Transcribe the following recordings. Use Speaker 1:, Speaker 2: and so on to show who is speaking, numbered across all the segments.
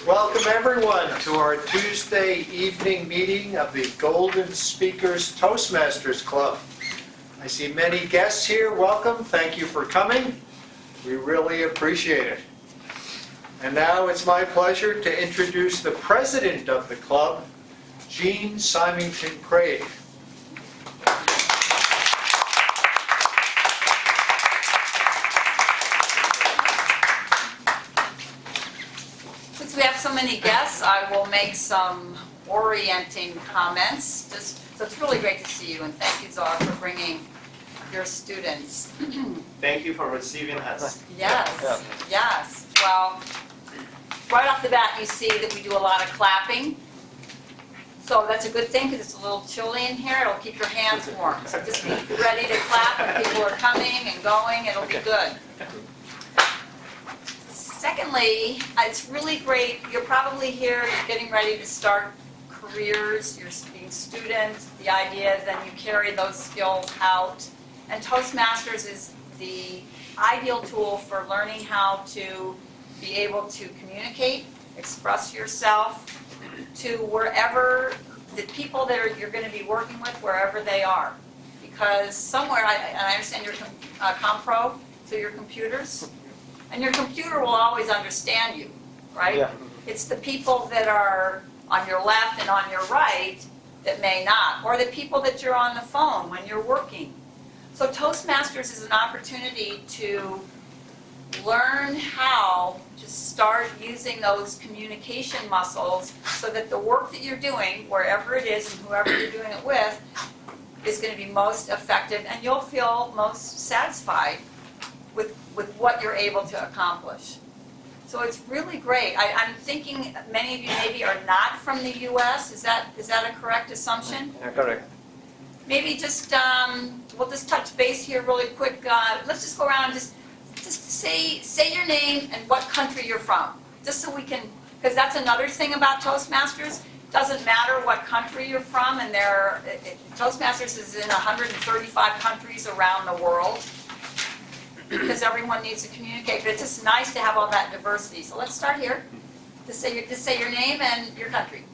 Speaker 1: Welcome everyone to our Tuesday evening meeting of the Golden Speakers Toastmasters Club. I see many guests here. Welcome. Thank you for coming. We really appreciate it. And now it's my pleasure to introduce the president of the club, Jean Symington Craig.
Speaker 2: Since we have so many guests, I will make some orienting comments. So it's really great to see you, and thank you, Czar, for bringing your students.
Speaker 3: Thank you for receiving us.
Speaker 2: Yes, yes. Well, right off the bat, you see that we do a lot of clapping. So that's a good thing because it's a little chilly in here. It'll keep your hands warm. So just be ready to clap when people are coming and going. It'll be good. Secondly, it's really great. You're probably here, you're getting ready to start careers, you're being students. The idea is then you carry those skills out. And Toastmasters is the ideal tool for learning how to be able to communicate, express yourself to wherever the people that you're going to be working with, wherever they are. Because somewhere, and I understand you're compro, so your computers, and your computer will always understand you, right?
Speaker 1: Yeah.
Speaker 2: It's the people that are on your left and on your right that may not, or the people that you're on the phone when you're working. So Toastmasters is an opportunity to learn how to start using those communication muscles so that the work that you're doing, wherever it is and whoever you're doing it with, is going to be most effective, and you'll feel most satisfied with what you're able to accomplish. So it's really great. I'm thinking many of you maybe are not from the U.S. Is that a correct assumption?
Speaker 1: Yeah, correct.
Speaker 2: Maybe just, we'll just touch base here really quick. Let's just go around and just say your name and what country you're from. Just so we can, because that's another thing about Toastmasters. It doesn't matter what country you're from, and Toastmasters is in 135 countries around the world, because everyone needs to communicate. But it's just nice to have all that diversity. So let's start here. Just say your name and your country.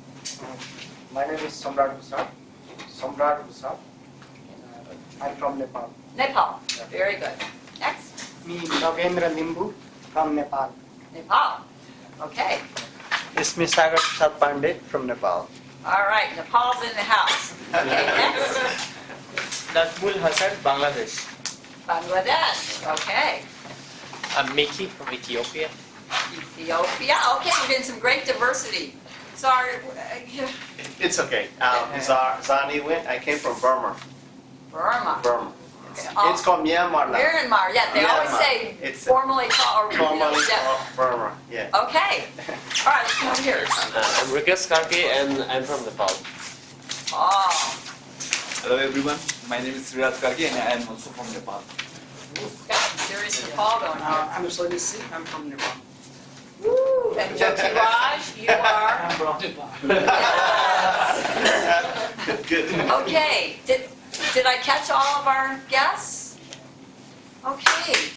Speaker 4: My name is Samrat Prasad. I'm from Nepal.
Speaker 2: Nepal. Very good. Next.
Speaker 4: Me, Navendra Limbu from Nepal.
Speaker 2: Nepal. Okay.
Speaker 4: It's me, Sagar Prasad Pandey from Nepal.
Speaker 2: All right. Nepal's in the house. Okay. Next.
Speaker 5: Nazmul Hasan, Bangladesh.
Speaker 2: Bangladesh. Okay.
Speaker 5: I'm Miki from Ethiopia.
Speaker 2: Ethiopia. Okay. We're getting some great diversity. Sorry.
Speaker 3: It's okay. Zani went. I came from Burma.
Speaker 2: Burma.
Speaker 3: Burma.
Speaker 2: Oh,
Speaker 3: It's called Myanmar now.
Speaker 2: Myanmar. Yeah. They always
Speaker 3: Myanmar.
Speaker 2: say
Speaker 3: It's
Speaker 2: formally called.
Speaker 3: Formally
Speaker 2: Yeah.
Speaker 3: called Burma. Yeah.
Speaker 2: Okay. All right. Let's come over here.
Speaker 5: I'm Rikas Karki and I'm from Nepal.
Speaker 2: Oh.
Speaker 6: Hello everyone, my name is Sriraj Karki and I am also from Nepal.
Speaker 2: Got some serious Nepal going on.
Speaker 4: I'm Soni Singh. I'm from Nepal.
Speaker 2: Woo! And Jyotiraj, you are?
Speaker 4: I'm from Nepal.
Speaker 2: Yes.
Speaker 3: Good.
Speaker 2: Okay. Did I catch all of our guests? Okay.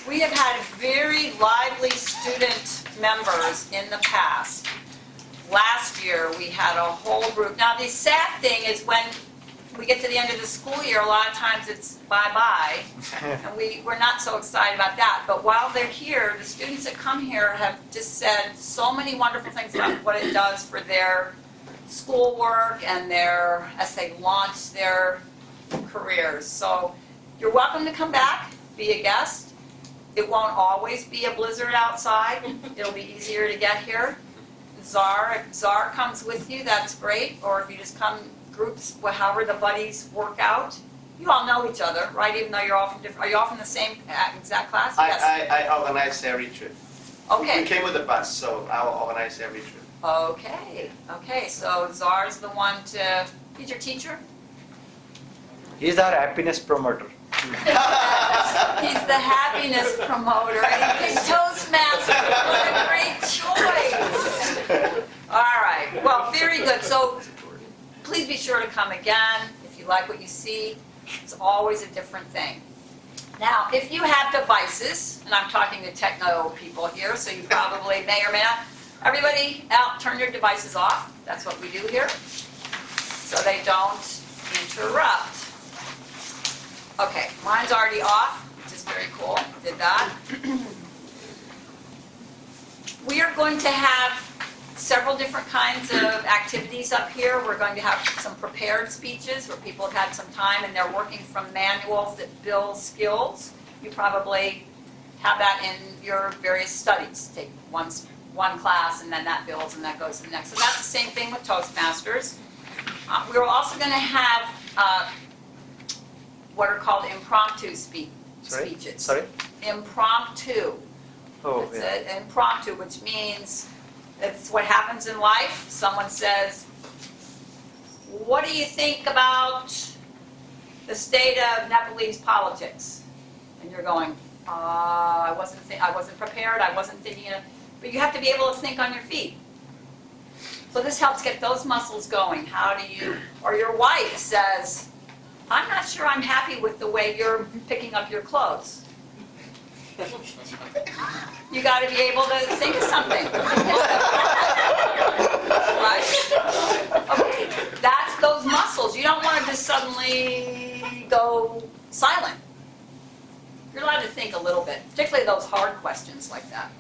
Speaker 2: We have had very lively student members in the past. Last year, we had a whole group. Now, the sad thing is when we get to the end of the school year, a lot of times it's bye-bye, and we're not so excited about that. But while they're here, the students that come here have just said so many wonderful things about what it does for their schoolwork and as they launch their careers. So you're welcome to come back, be a guest. It won't always be a blizzard outside. It'll be easier to get here. If Czar comes with you, that's great. Or if you just come groups, however the buddies work out. You all know each other, right? Even though you're all from different. Are you all from the same exact class? Yes.
Speaker 3: I organize every trip.
Speaker 2: Okay.
Speaker 3: We came with the bus, so I will organize every trip.
Speaker 2: Okay. Okay. So Czar's the one to. He's your teacher.
Speaker 4: He's our happiness promoter.
Speaker 2: He's the happiness promoter. And Toastmasters. What a great choice. All right. Well, very good. So please be sure to come again if you like what you see. It's always a different thing. Now, if you have devices, and I'm talking to techno people here, so you probably may or may not, everybody out, turn your devices off. That's what we do here, so they don't interrupt. Okay, mine's already off, which is very cool. Did that. We are going to have several different kinds of activities up here. We're going to have some prepared speeches where people have had some time and they're working from manuals that build skills. You probably have that in your various studies. Take one class and then that builds and that goes to the next. So that's the same thing with Toastmasters. We're also going to have what are called impromptu speeches.
Speaker 4: Sorry?
Speaker 2: Impromptu.
Speaker 4: Oh,
Speaker 2: It's
Speaker 4: yeah.
Speaker 2: an impromptu, which means it's what happens in life. Someone says, "What do you think about the state of Nepalese politics?" And you're going, I wasn't prepared. I wasn't thinking of." But you have to be able to think on your feet. So this helps get those muscles going. How do you? Or your wife says, "I'm not sure I'm happy with the way you're picking up your clothes." You got to be able to think of something. Right? Okay, that's those muscles. You don't want to just suddenly go silent. You're allowed to think a little bit, particularly those hard questions like that.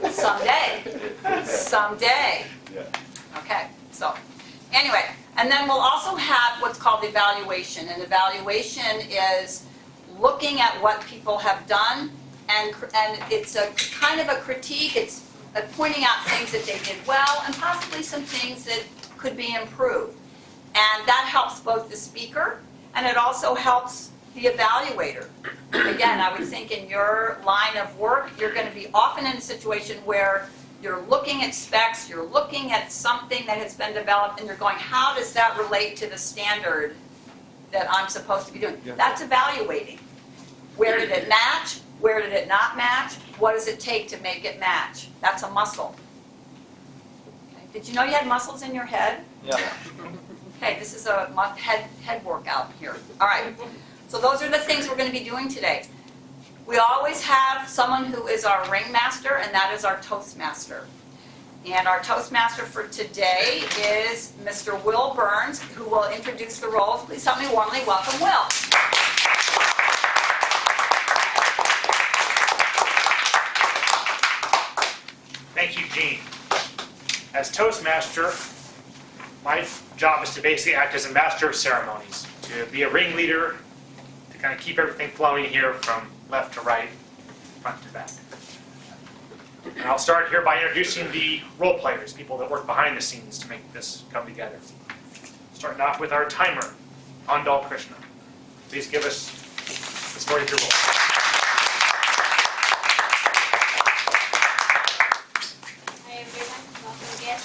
Speaker 2: Someday. Okay, so anyway, and then we'll also have what's called evaluation. And evaluation is looking at what people have done, and it's a kind of a critique. It's pointing out things that they did well and possibly some things that could be improved. And that helps both the speaker and it also helps the evaluator. Again, I would think in your line of work, you're going to be often in a situation where you're looking at specs, you're looking at something that has been developed, and you're going, how does that relate to the standard that I'm supposed to be doing?
Speaker 6: Yeah.
Speaker 2: That's evaluating. Where did it match? Where did it not match? What does it take to make it match? That's a muscle. Okay. Did you know you had muscles in your head?
Speaker 6: Yeah.
Speaker 2: Okay, this is a head workout here. All right. So those are the things we're going to be doing today. We always have someone who is our ringmaster, and that is our Toastmaster. And our Toastmaster for today is Mr. Will Burns, who will introduce the roles. Please help me warmly welcome Will.
Speaker 7: Thank you, Jean. As Toastmaster, my job is to basically act as a master of ceremonies, to be a ringleader, to kind of keep everything flowing here from left to right, front to back. And I'll start here by introducing the role players, people that work behind the scenes to make this come together. Starting off with our timer, Andal Krishna. Please give us the story of your role.
Speaker 8: Hi everyone, welcome again.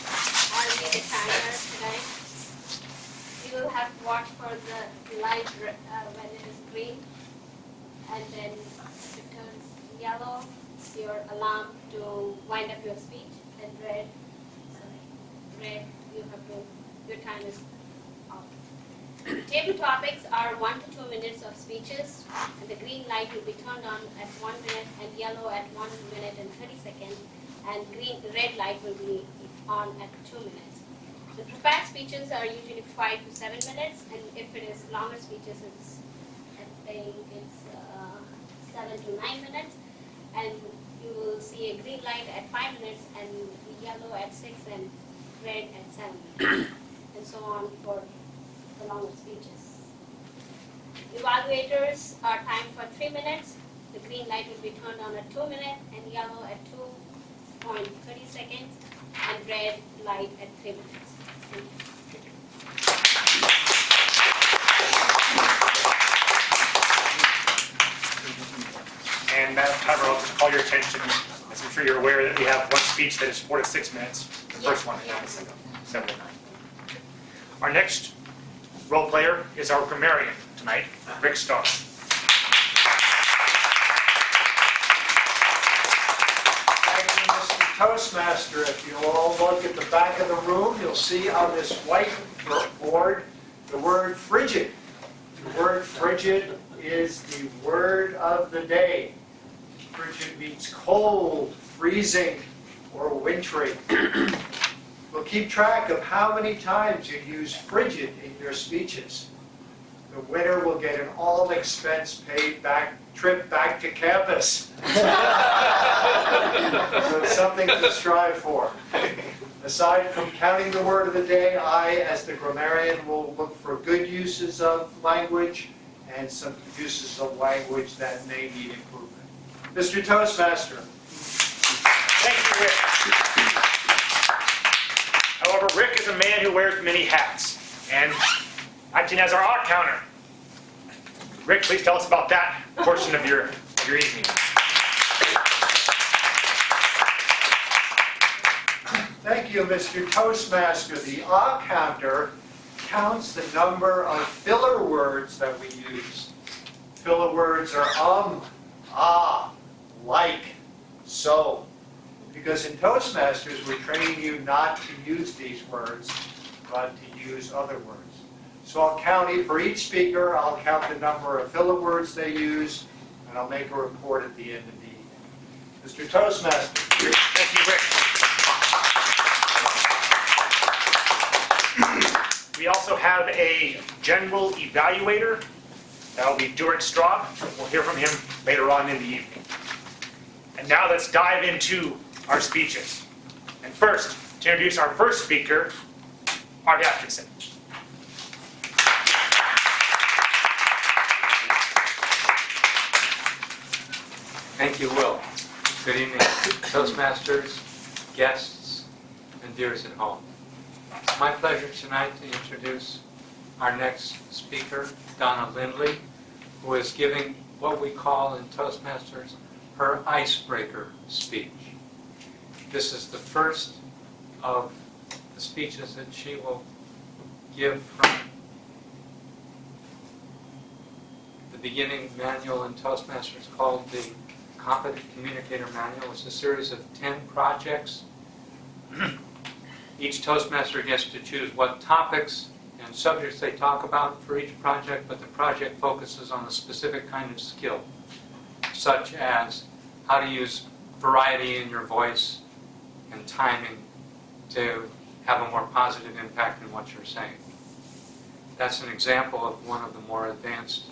Speaker 8: I'll be the timer today. You will have to watch for the light when it is green, and then if it turns yellow, it's your alarm to wind up your speech, and red, you have to, your time is off. Table topics are 1 to 2 minutes of speeches, and the green light will be turned on at 1 minute and yellow at 1 minute and 30 seconds, and red light will be on at 2 minutes. The prepared speeches are usually 5 to 7 minutes, and if it is longer speeches, I think it's 7 to 9 minutes, and you will see a green light at 5 minutes, and yellow at 6, and red at 7 minutes, and so on for the longer speeches. Evaluators are timed for 3 minutes. The green light will be turned on at 2 minutes, and yellow at 2.30 seconds, and red light at 3 minutes.
Speaker 7: And Madam Timer, I'll just call your attention, as I'm sure you're aware, that we have one speech that is 4 to 6 minutes. The first one, and 7 to 9. Our next role player is our grammarian tonight, Rick Starr.
Speaker 1: Thank you, Mr. Toastmaster, if you all look at the back of the room, you'll see on this white board the word frigid. The word frigid is the word of the day. Frigid means cold, freezing, or wintry. We'll keep track of how many times you use frigid in your speeches. The winner will get an all-expense paid trip back to campus. So it's something to strive for. Aside from counting the word of the day, I, as the grammarian, will look for good uses of language and some uses of language that may need improvement. Mr. Toastmaster.
Speaker 7: Thank you, Rick. However, Rick is a man who wears many hats, and acting as our odd counter. Rick, please tell us about that portion of your evening.
Speaker 1: Thank you, Mr. Toastmaster. The odd counter counts the number of filler words that we use. Filler words are ah, like, so. Because in Toastmasters, we're training you not to use these words, but to use other words. So I'll count it for each speaker. I'll count the number of filler words they use, and I'll make a report at the end of the evening. Mr. Toastmaster.
Speaker 7: Thank you, Rick. We also have a general evaluator. That will be Stuart Straub. We'll hear from him later on in the evening. And now let's dive into our speeches. And first, to introduce our first speaker, Art Atkinson.
Speaker 9: Thank you, Will. Good evening, Toastmasters, guests, and viewers at home. It's my pleasure tonight to introduce our next speaker, Donna Lindley, who is giving what we call in Toastmasters her icebreaker speech. This is the first of the speeches that she will give from the beginning manual in Toastmasters called the Competent Communicator Manual. It's a series of 10 projects. Each Toastmaster gets to choose what topics and subjects they talk about for each project, but the project focuses on a specific kind of skill, such as how to use variety in your voice and timing to have a more positive impact in what you're saying. That's an example of one of the more advanced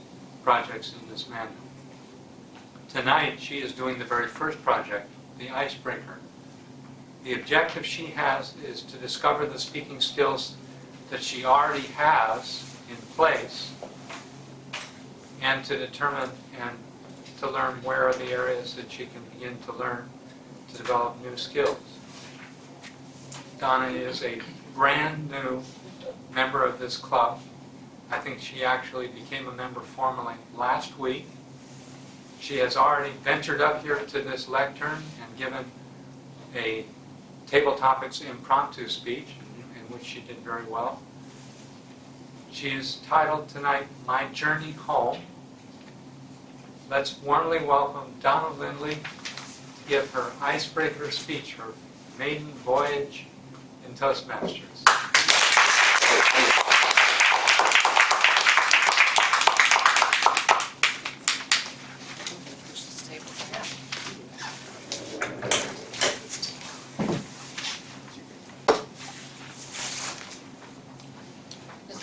Speaker 9: projects in this manual. Tonight, she is doing the very first project, the icebreaker. The objective she has is to discover the speaking skills that she already has in place and to determine and to learn where are the areas that she can begin to learn to develop new skills. Donna is a brand new member of this club. I think she actually became a member formally last week. She has already ventured up here to this lectern and given a table topics impromptu speech in which she did very well. She is titled tonight, My Journey Home. Let's warmly welcome Donna Lindley to give her icebreaker speech, her maiden voyage in Toastmasters.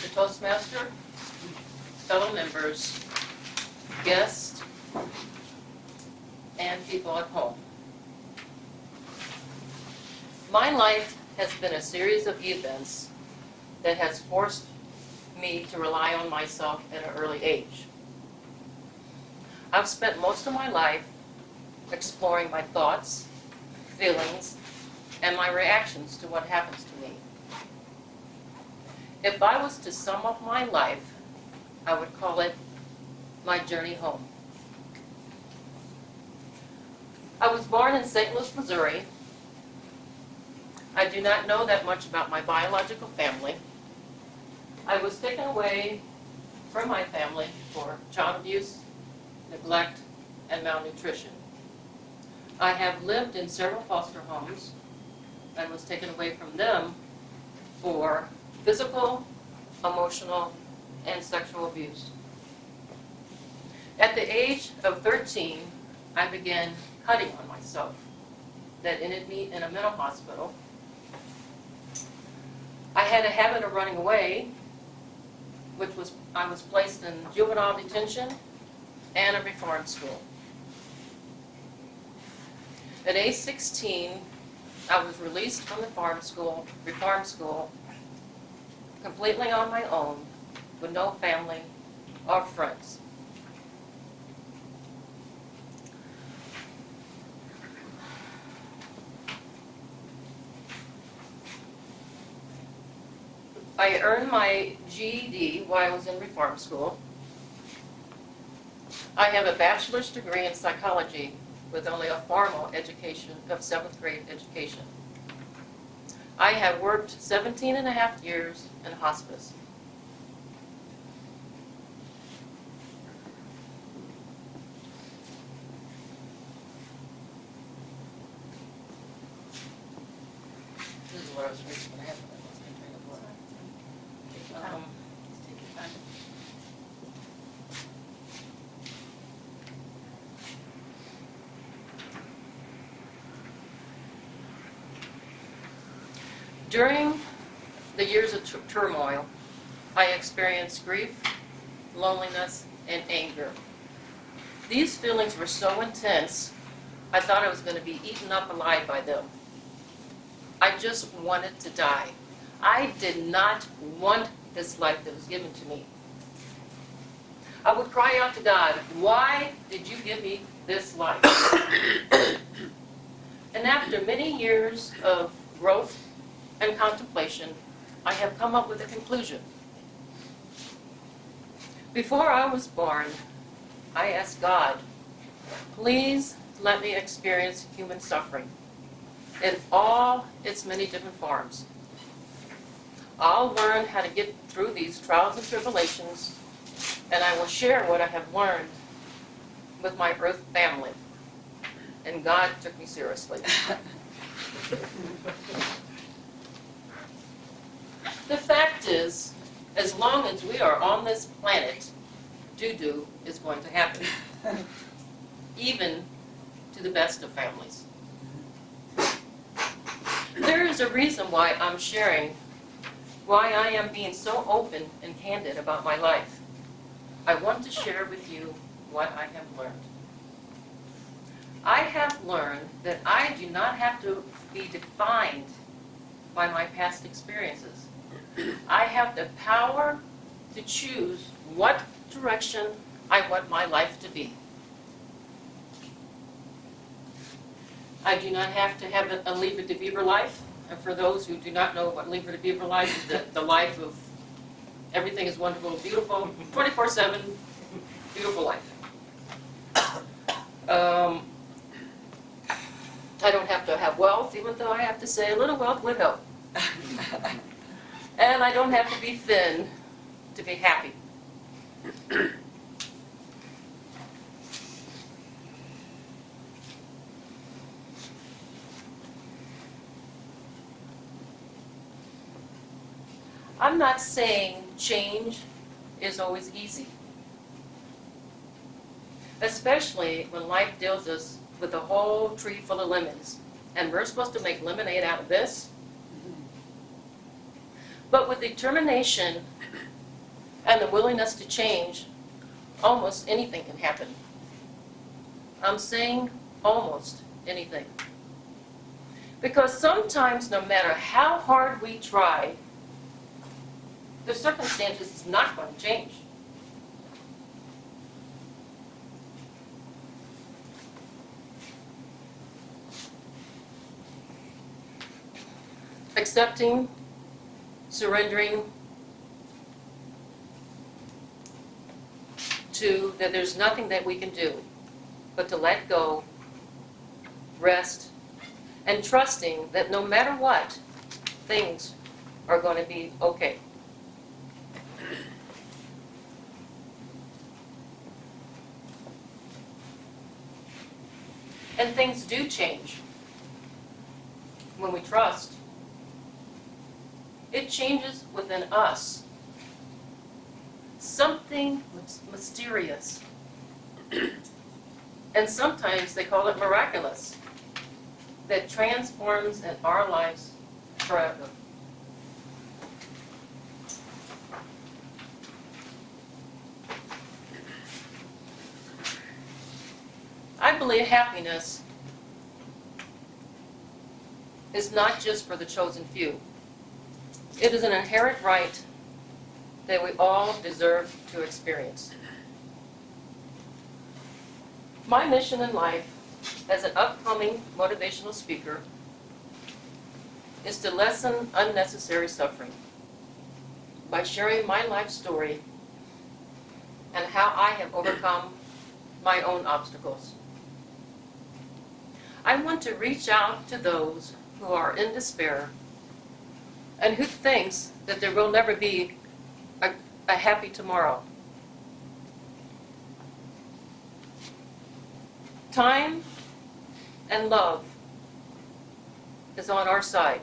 Speaker 10: Mr. Toastmaster, fellow members, guests, and people at home. My life has been a series of events that has forced me to rely on myself at an early age. I've spent most of my life exploring my thoughts, feelings, and my reactions to what happens to me. If I was to sum up my life, I would call it my journey home. I was born in St. Louis, Missouri. I do not know that much about my biological family. I was taken away from my family for child abuse, neglect, and malnutrition. I have lived in several foster homes and was taken away from them for physical, emotional, and sexual abuse. At the age of 13, I began cutting on myself. That ended me in a mental hospital. I had a habit of running away, I was placed in juvenile detention and a reform school. At age 16, I was released from the reform school, completely on my own, with no family or friends. I earned my GED while I was in reform school. I have a bachelor's degree in psychology with only a formal education of 7th grade education. I have worked 17 and a half years in hospice. This is what I was reading when I had During the years of turmoil, I experienced grief, loneliness, and anger. These feelings were so intense, I thought I was going to be eaten up alive by them. I just wanted to die. I did not want this life that was given to me. I would cry out to God, why did you give me this life? And after many years of growth and contemplation, I have come up with a conclusion. Before I was born, I asked God, please let me experience human suffering in all its many different forms. I'll learn how to get through these trials and tribulations, and I will share what I have learned with my earth family. And God took me seriously. The fact is, as long as we are on this planet, doo-doo is going to happen, even to the best of families. There is a reason why I'm sharing, why I am being so open and candid about my life. I want to share with you what I have learned. I have learned that I do not have to be defined by my past experiences. I have the power to choose what direction I want my life to be. I do not have to have a Leave It to Beaver life. And for those who do not know what Leave It to Beaver life is, the life of everything is wonderful, beautiful, 24/7, beautiful life. I don't have to have wealth, even though I have to say a little wealth would help. And I don't have to be thin to be happy. I'm not saying change is always easy, especially when life deals us with a whole tree full of lemons, and we're supposed to make lemonade out of this. But with determination and the willingness to change, almost anything can happen. I'm saying almost anything. Because sometimes, no matter how hard we try, the circumstances is not going to change. Accepting, surrendering to that there's nothing that we can do but to let go, rest, and trusting that no matter what, things are going to be okay. And things do change when we trust. It changes within us. Something mysterious. And sometimes they call it miraculous, that transforms in our lives forever. I believe happiness is not just for the chosen few. It is an inherent right that we all deserve to experience. My mission in life as an upcoming motivational speaker is to lessen unnecessary suffering by sharing my life story and how I have overcome my own obstacles. I want to reach out to those who are in despair and who thinks that there will never be a happy tomorrow. Time and love is on our side,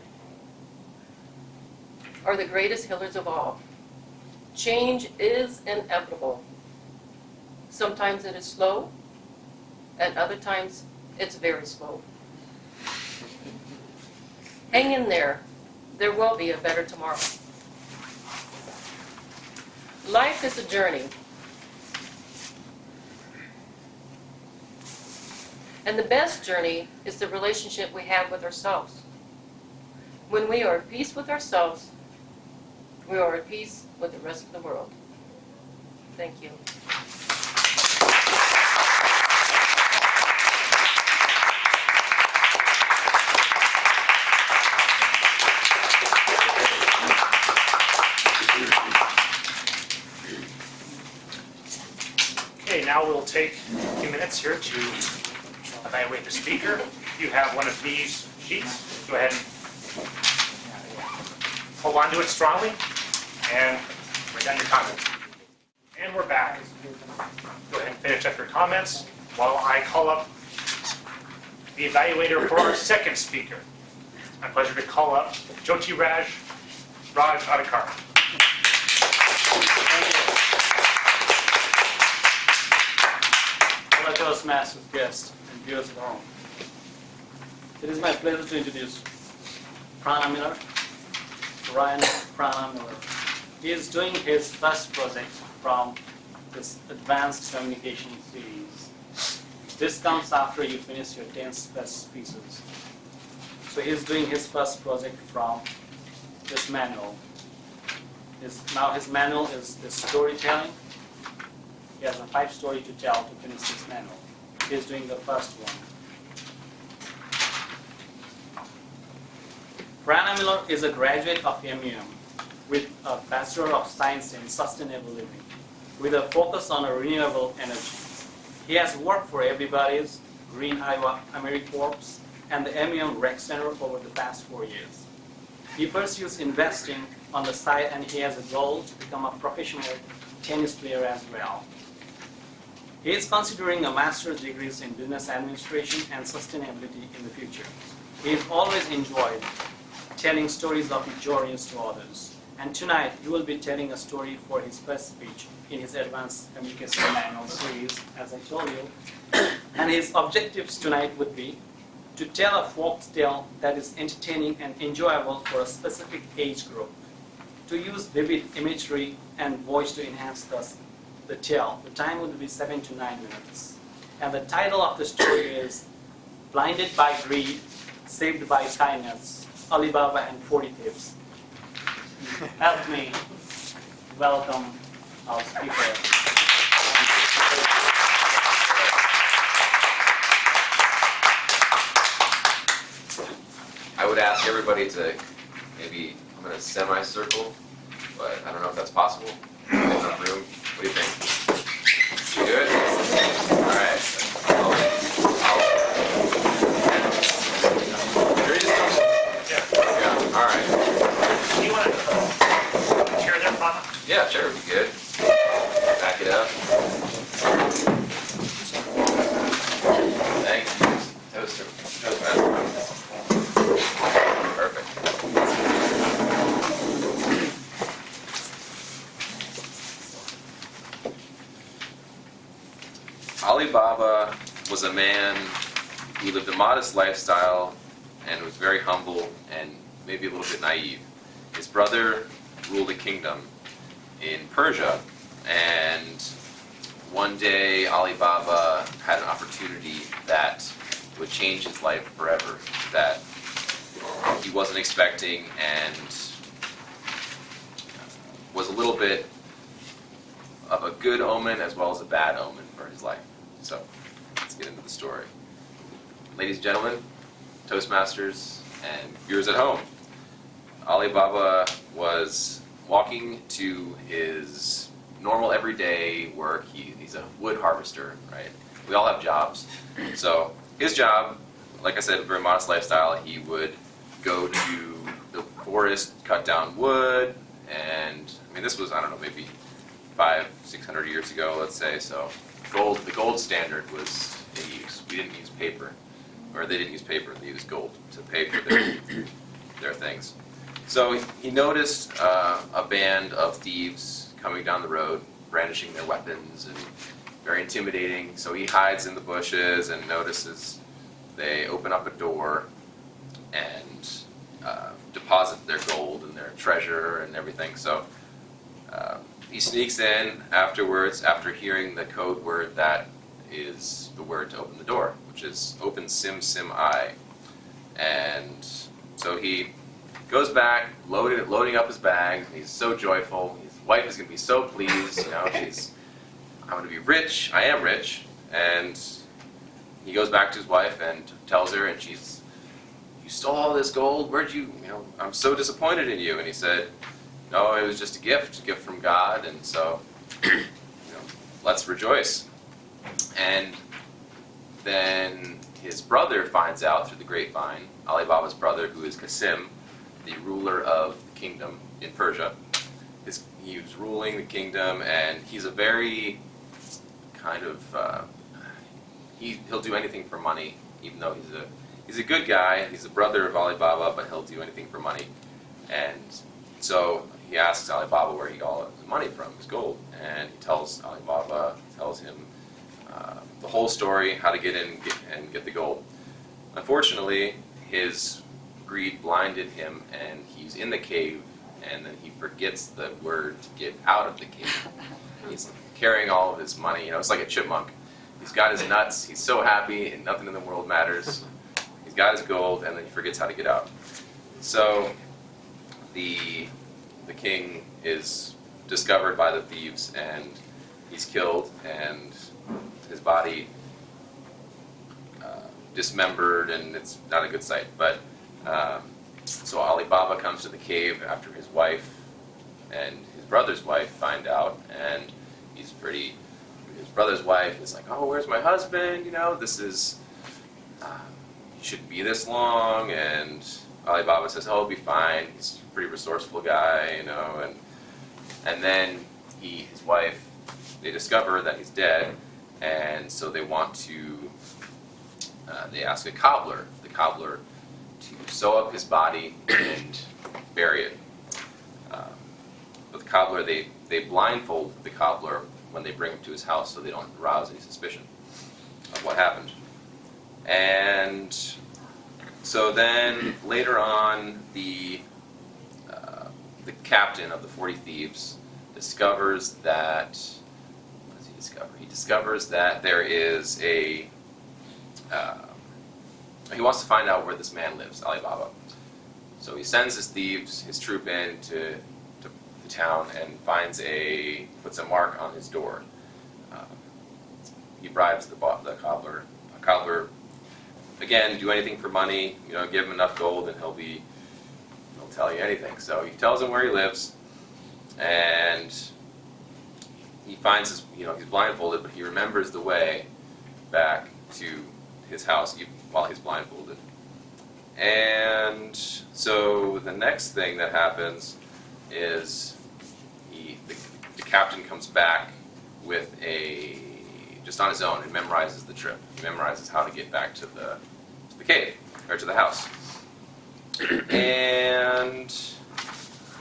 Speaker 10: are the greatest healers of all. Change is inevitable. Sometimes it is slow, and other times it's very slow. Hang in there. There will be a better tomorrow. Life is a journey. And the best journey is the relationship we have with ourselves. When we are at peace with ourselves, we are at peace with the rest of the world. Thank you.
Speaker 7: Okay, now we'll take a few minutes here to evaluate the speaker. If you have one of these sheets, go ahead and hold on to it strongly and write down your comments. And we're back. Go ahead and finish up your comments while I call up the evaluator for our second speaker. It's my pleasure to call up Jyoti Raj Adhikar.
Speaker 11: Hello, Toastmasters guests and viewers at home. It is my pleasure to introduce Ryan Prana Miller. He is doing his first project from this advanced communication series. This comes after you finish your 10 best pieces. So he is doing his first project from this manual. Now his manual is the storytelling. He has a 5 story to tell to finish this manual. He is doing the first one. Prana Miller is a graduate of MUM with a Bachelor of Science in Sustainable Living with a focus on renewable energy. He has worked for Everybody's, Green Iowa AmeriCorps, and the MUM Rec Center over the past 4 years. He pursues investing on the side, and he has a goal to become a professional tennis player as well. He is considering a master's degrees in business administration and sustainability in the future. He has always enjoyed telling stories of journeys to others. And tonight, he will be telling a story for his first speech in his Advanced Communication Manual series, as I told you. And his objectives tonight would be to tell a folk tale that is entertaining and enjoyable for a specific age group, to use vivid imagery and voice to enhance the tale. The time would be 7 to 9 minutes. And the title of the story is Blinded by Greed, Saved by Kindness, Alibaba and 40 Tips. Help me welcome our speaker.
Speaker 12: I would ask everybody to maybe, I'm in a semicircle, but I don't know if that's possible. There's enough room. What do you think? You good? All right. Yeah, all right.
Speaker 7: Do you want to chair there, Prana?
Speaker 12: Yeah, sure, would be good. Back it up. Thank you. Baba was a man who lived a modest lifestyle and was very humble and maybe a little bit naive. His brother ruled a kingdom in Persia, and one day Ali Baba had an opportunity that would change his life forever, that he wasn't expecting, and was a little bit of a good omen as well as a bad omen for his life. So let's get into the story. Ladies and gentlemen, Toastmasters, and viewers at home, Ali Baba was walking to his normal everyday work. He's a wood harvester, right? We all have jobs. So his job, like I said, a very modest lifestyle. He would go to the forest, cut down wood, and I mean, this was, I don't know, maybe 500-600 years ago, let's say. So the gold standard was in use. We didn't use paper, or they didn't use paper. They used gold to pay for their things. So he noticed a band of thieves coming down the road, brandishing their weapons and very intimidating. So he hides in the bushes and notices they open up a door and deposit their gold and their treasure and everything. So he sneaks in afterwards after hearing the code word that is the word to open the door, which is open sim sim I. And so he goes back, loading up his bag. He's so joyful. His wife is going to be so pleased. You know, I'm going to be rich. I am rich. And he goes back to his wife and tells her, and she's, "You stole all this gold? Where'd you know, I'm so disappointed in you." And he said, "No, it was just a gift from God, and so, let's rejoice." And then his brother finds out through the grapevine, Ali Baba's brother, who is Qasim, the ruler of the kingdom in Persia. He was ruling the kingdom, and he's a very kind of, he'll do anything for money, even though he's a good guy. He's the brother of Ali Baba, but he'll do anything for money. And so he asks Ali Baba where he got all his money from, his gold, and he tells Ali Baba, tells him the whole story, how to get in and get the gold. Unfortunately, his greed blinded him, and he's in the cave, and then he forgets the word to get out of the cave. He's carrying all of his money. It's like a chipmunk. He's got his nuts. He's so happy, and nothing in the world matters. He's got his gold, and then he forgets how to get out. So the king is discovered by the thieves, and he's killed, and his body dismembered, and it's not a good sight. But so Ali Baba comes to the cave after his wife and his brother's wife find out, and his brother's wife is like, "Oh, where's my husband? This is, he shouldn't be this long." And Ali Baba says, "Oh, it'll be fine." He's a pretty resourceful guy, and then his wife, they discover that he's dead, and so they want to, they ask the cobbler to sew up his body and bury it. But the cobbler, they blindfold the cobbler when they bring him to his house so they don't arouse any suspicion of what happened. And so then later on, the captain of the 40 thieves discovers that, what does he discover? He discovers that there is he wants to find out where this man lives, Ali Baba. So he sends his troop in to the town and puts a mark on his door. He bribes the cobbler. A cobbler, again, do anything for money. Give him enough gold, and he'll tell you anything. So he tells him where he lives, and he finds he's blindfolded, but he remembers the way back to his house while he's blindfolded. And so the next thing that happens is the captain comes back with just on his own, and memorizes the trip. He memorizes how to get back to the cave, or to the house. And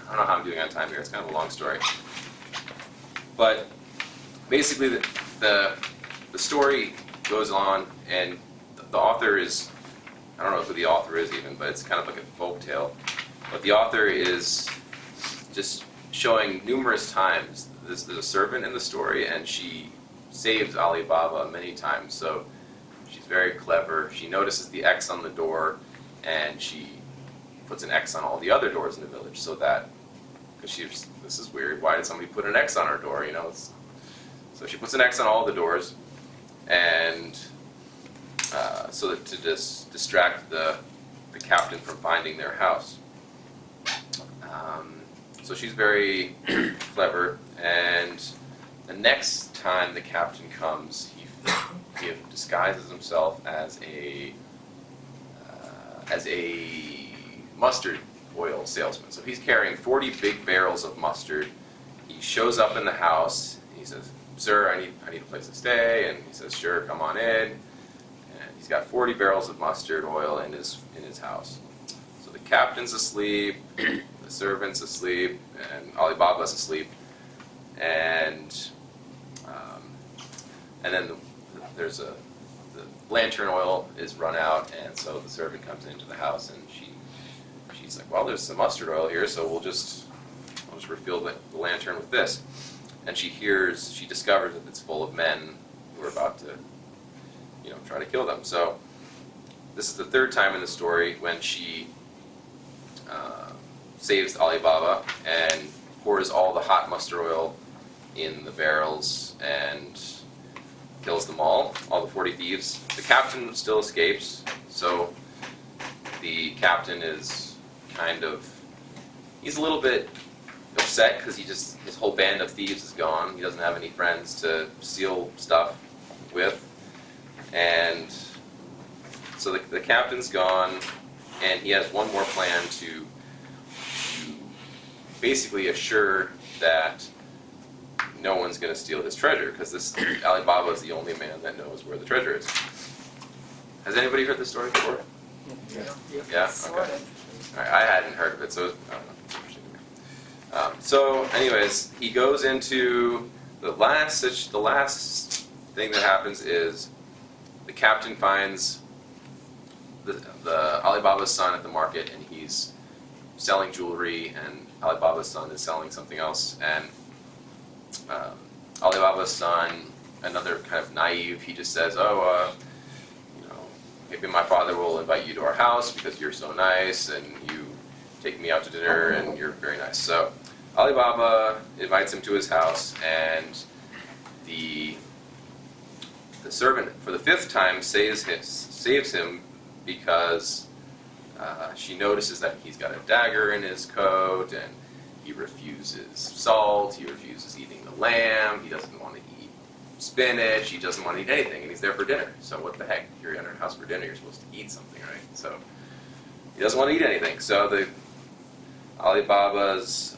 Speaker 12: I don't know how I'm doing on time here. It's kind of a long story. But basically the story goes on, and the author is, I don't know who the author is even, but it's kind of like a folk tale. But the author is just showing numerous times, there's a servant in the story, and she saves Alibaba many times. So she's very clever. She notices the X on the door, and she puts an X on all the other doors in the village, so that, because this is weird, why did somebody put an X on our door, you know? So she puts an X on all the doors, and so that to just distract the captain from finding their house. So she's very clever, and the next time the captain comes, he disguises himself as a mustard oil salesman. So he's carrying 40 big barrels of mustard. He shows up in the house. He says, "Sir, I need a place to stay." And he says, "Sure, come on in." And he's got 40 barrels of mustard oil in his house. So the captain's asleep, the servant's asleep, and Alibaba's asleep. And then there's the lantern oil is run out, and so the servant comes into the house, and she's like, "Well, there's some mustard oil here, so I'll just refill the lantern with this." And she discovers that it's full of men who are about to, try to kill them. So this is the third time in the story when she saves Alibaba and pours all the hot mustard oil in the barrels and kills them all the 40 thieves. The captain still escapes, so the captain is he's a little bit upset because his whole band of thieves is gone. He doesn't have any friends to steal stuff with. And so the captain's gone, and he has one more plan to basically assure that no one's going to steal his treasure, because this Alibaba is the only man that knows where the treasure is. Has anybody heard this story before? Yeah? Okay. All right, I hadn't heard of it, so I don't know. It's interesting to me. So, anyways, he goes into the last thing that happens is the captain finds the Alibaba's son at the market, and he's selling jewelry, and Alibaba's son is selling something else, and Alibaba's son, another kind of naive, he just says, maybe my father will invite you to our house because you're so nice and you take me out to dinner and you're very nice. So Alibaba invites him to his house, and the servant for the fifth time saves him because she notices that he's got a dagger in his coat, and he refuses salt, he refuses eating the lamb, he doesn't want to eat spinach, he doesn't want to eat anything, and he's there for dinner. So what the heck? You're in our house for dinner, you're supposed to eat something, right? So he doesn't want to eat anything. So the Alibaba's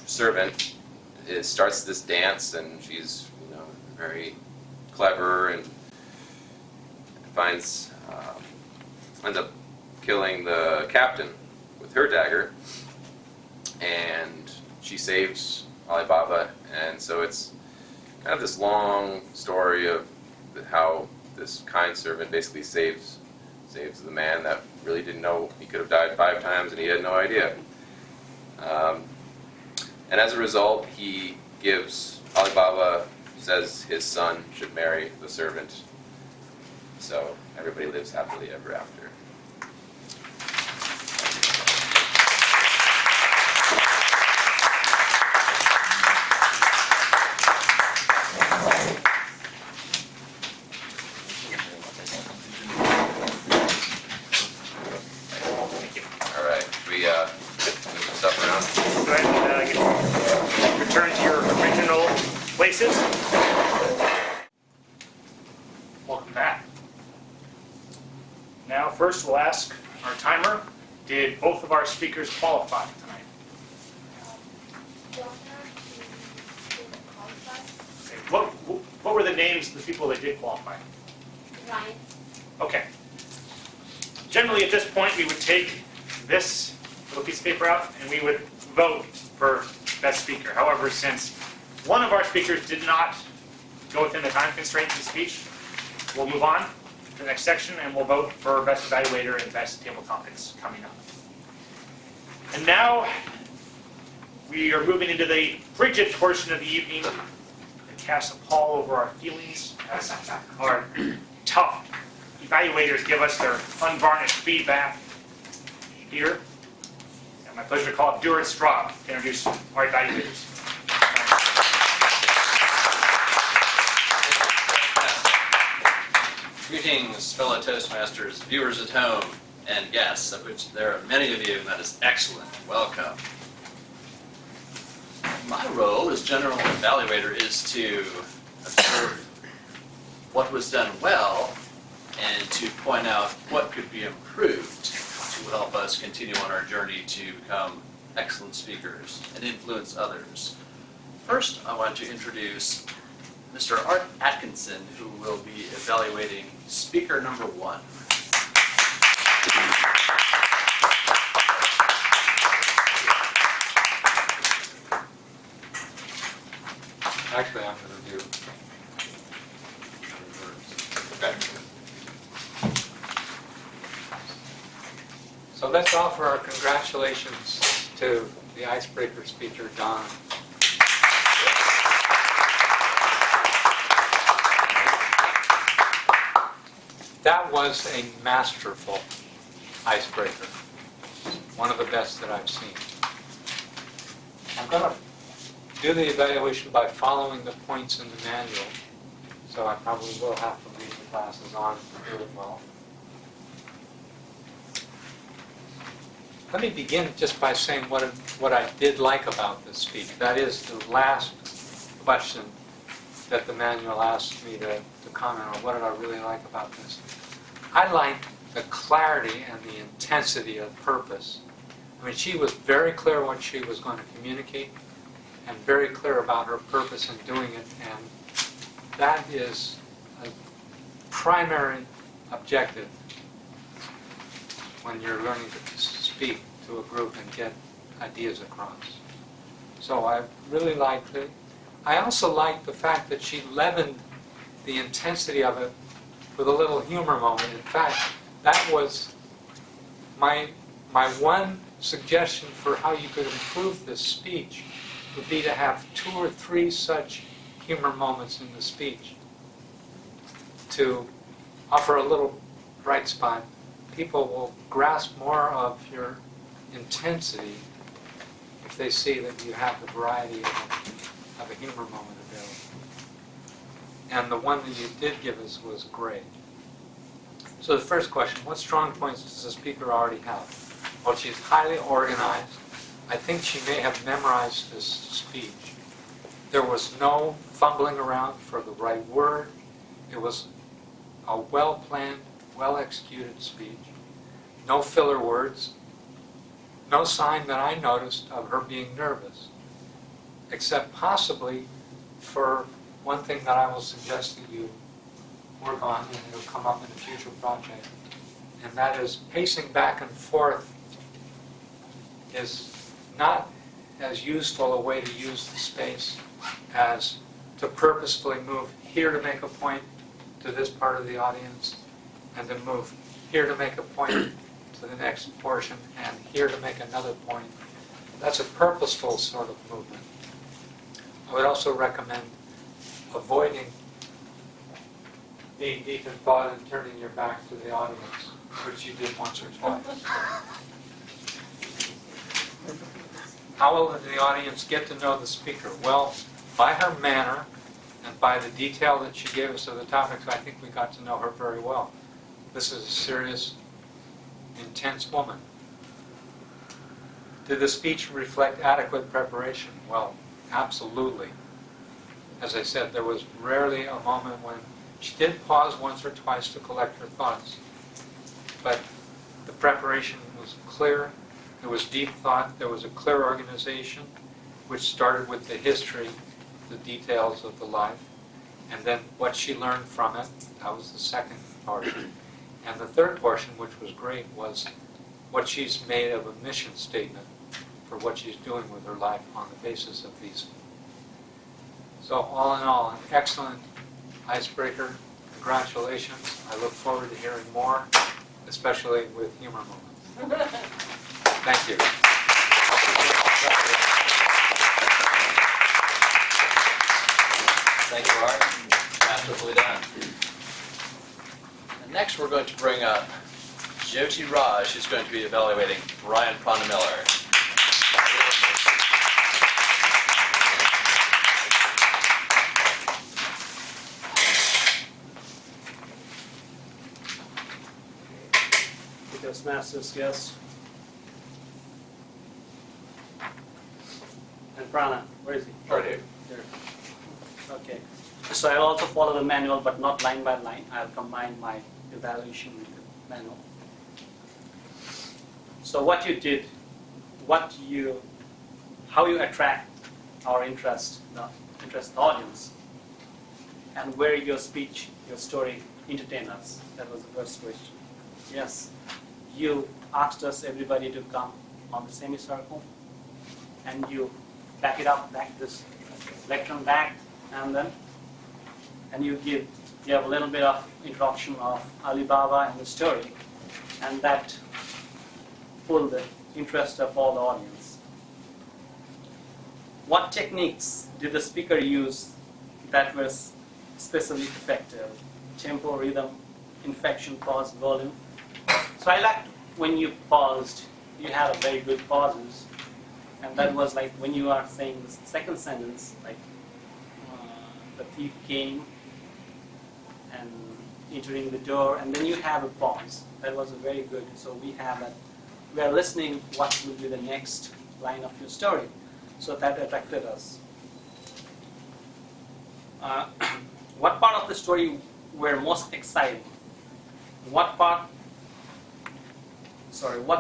Speaker 12: servant starts this dance, and she's very clever and ends up killing the captain with her dagger, and she saves Alibaba. And so it's kind of this long story of how this kind servant basically saves the man that really didn't know he could have died 5 times, and he had no idea. And as a result, he gives Alibaba, says his son should marry the servant. So everybody lives happily ever after. All right, we move some stuff around.
Speaker 7: Go ahead and return to your original places. Welcome back. Now, first we'll ask our timer, did both of our speakers qualify tonight? Okay, what were the names of the people that did qualify?
Speaker 8: Ryan.
Speaker 7: Okay. Generally, at this point, we would take this little piece of paper out and we would vote for best speaker. However, since one of our speakers did not go within the time constraints of the speech, we'll move on to the next section and we'll vote for Best Evaluator and Best Table Topics coming up. And now we are moving into the frigid portion of the evening that casts a pall over our feelings as our tough evaluators give us their unvarnished feedback here. And my pleasure to call up Stuart Straub to introduce our evaluators.
Speaker 13: Greetings, fellow Toastmasters, viewers at home, and guests, of which there are many of you, and that is excellent. Welcome. My role as general evaluator is to observe what was done well and to point out what could be improved to help us continue on our journey to become excellent speakers and influence others. First, I want to introduce Mr. Art Atkinson, who will be evaluating speaker number 1.
Speaker 9: Actually, I'm going to do.
Speaker 13: Okay.
Speaker 9: So let's offer our congratulations to the icebreaker speaker, Don. That was a masterful icebreaker. One of the best that I've seen. I'm going to do the evaluation by following the points in the manual. So I probably will have to leave the glasses on to do it well. Let me begin just by saying what I did like about this speech. That is the last question that the manual asked me to comment on. What did I really like about this? I liked the clarity and the intensity of purpose. I mean, she was very clear what she was going to communicate and very clear about her purpose in doing it, and that is a primary objective when you're learning to speak to a group and get ideas across. So I really liked it. I also liked the fact that she leavened the intensity of it with a little humor moment. In fact, that was my one suggestion for how you could improve this speech would be to have 2 or 3 such humor moments in the speech to offer a little bright spot. People will grasp more of your intensity if they see that you have the variety of a humor moment available. And the one that you did give us was great. So the first question, what strong points does the speaker already have? Well, she's highly organized. I think she may have memorized this speech. There was no fumbling around for the right word. It was a well-planned, well-executed speech. No filler words. No sign that I noticed of her being nervous, except possibly for one thing that I will suggest that you work on, and it'll come up in a future project, and that is pacing back and forth is not as useful a way to use the space as to purposefully move here to make a point to this part of the audience, and to move here to make a point to the next portion, and here to make another point. That's a purposeful sort of movement. I would also recommend avoiding being deep in thought and turning your back to the audience, which you did once or twice. How will the audience get to know the speaker? Well, by her manner and by the detail that she gave us of the topics, I think we got to know her very well. This is a serious, intense woman. Did the speech reflect adequate preparation? Well, absolutely. As I said, there was rarely a moment when she did pause once or twice to collect her thoughts, but the preparation was clear. There was deep thought. There was a clear organization, which started with the history, the details of the life, and then what she learned from it. That was the second portion. And the third portion, which was great, was what she's made of a mission statement for what she's doing with her life on the basis of these So all in all, an excellent icebreaker. Congratulations. I look forward to hearing more, especially with humor moments. Thank you.
Speaker 13: Thank you, Art. Masterfully done. And next, we're going to bring up Jyoti Raj, who's going to be evaluating Brian Pronamiller.
Speaker 11: Toastmasters, yes. And Prana, where is he?
Speaker 12: Right here.
Speaker 11: Here. Okay. So I'll also follow the manual, but not line by line. I'll combine my evaluation with the manual. So what you did, how you attract our interest, the audience, and where your speech, your story entertain us. That was the first question. Yes. You asked us, everybody, to come on the semicircle, and you back it up, back this lectern back, and you have a little bit of introduction of Alibaba and the story, and that pulled the interest of all the audience. What techniques did the speaker use that were especially effective? Tempo, rhythm, inflection, pause, volume. So I liked when you paused, you had a very good pauses, and that was like when you are saying the second sentence, like the thief came and entering the door, and then you have a pause. That was very good. So we have that. We are listening what will be the next line of your story. So that attracted us. What part of the story were most exciting? What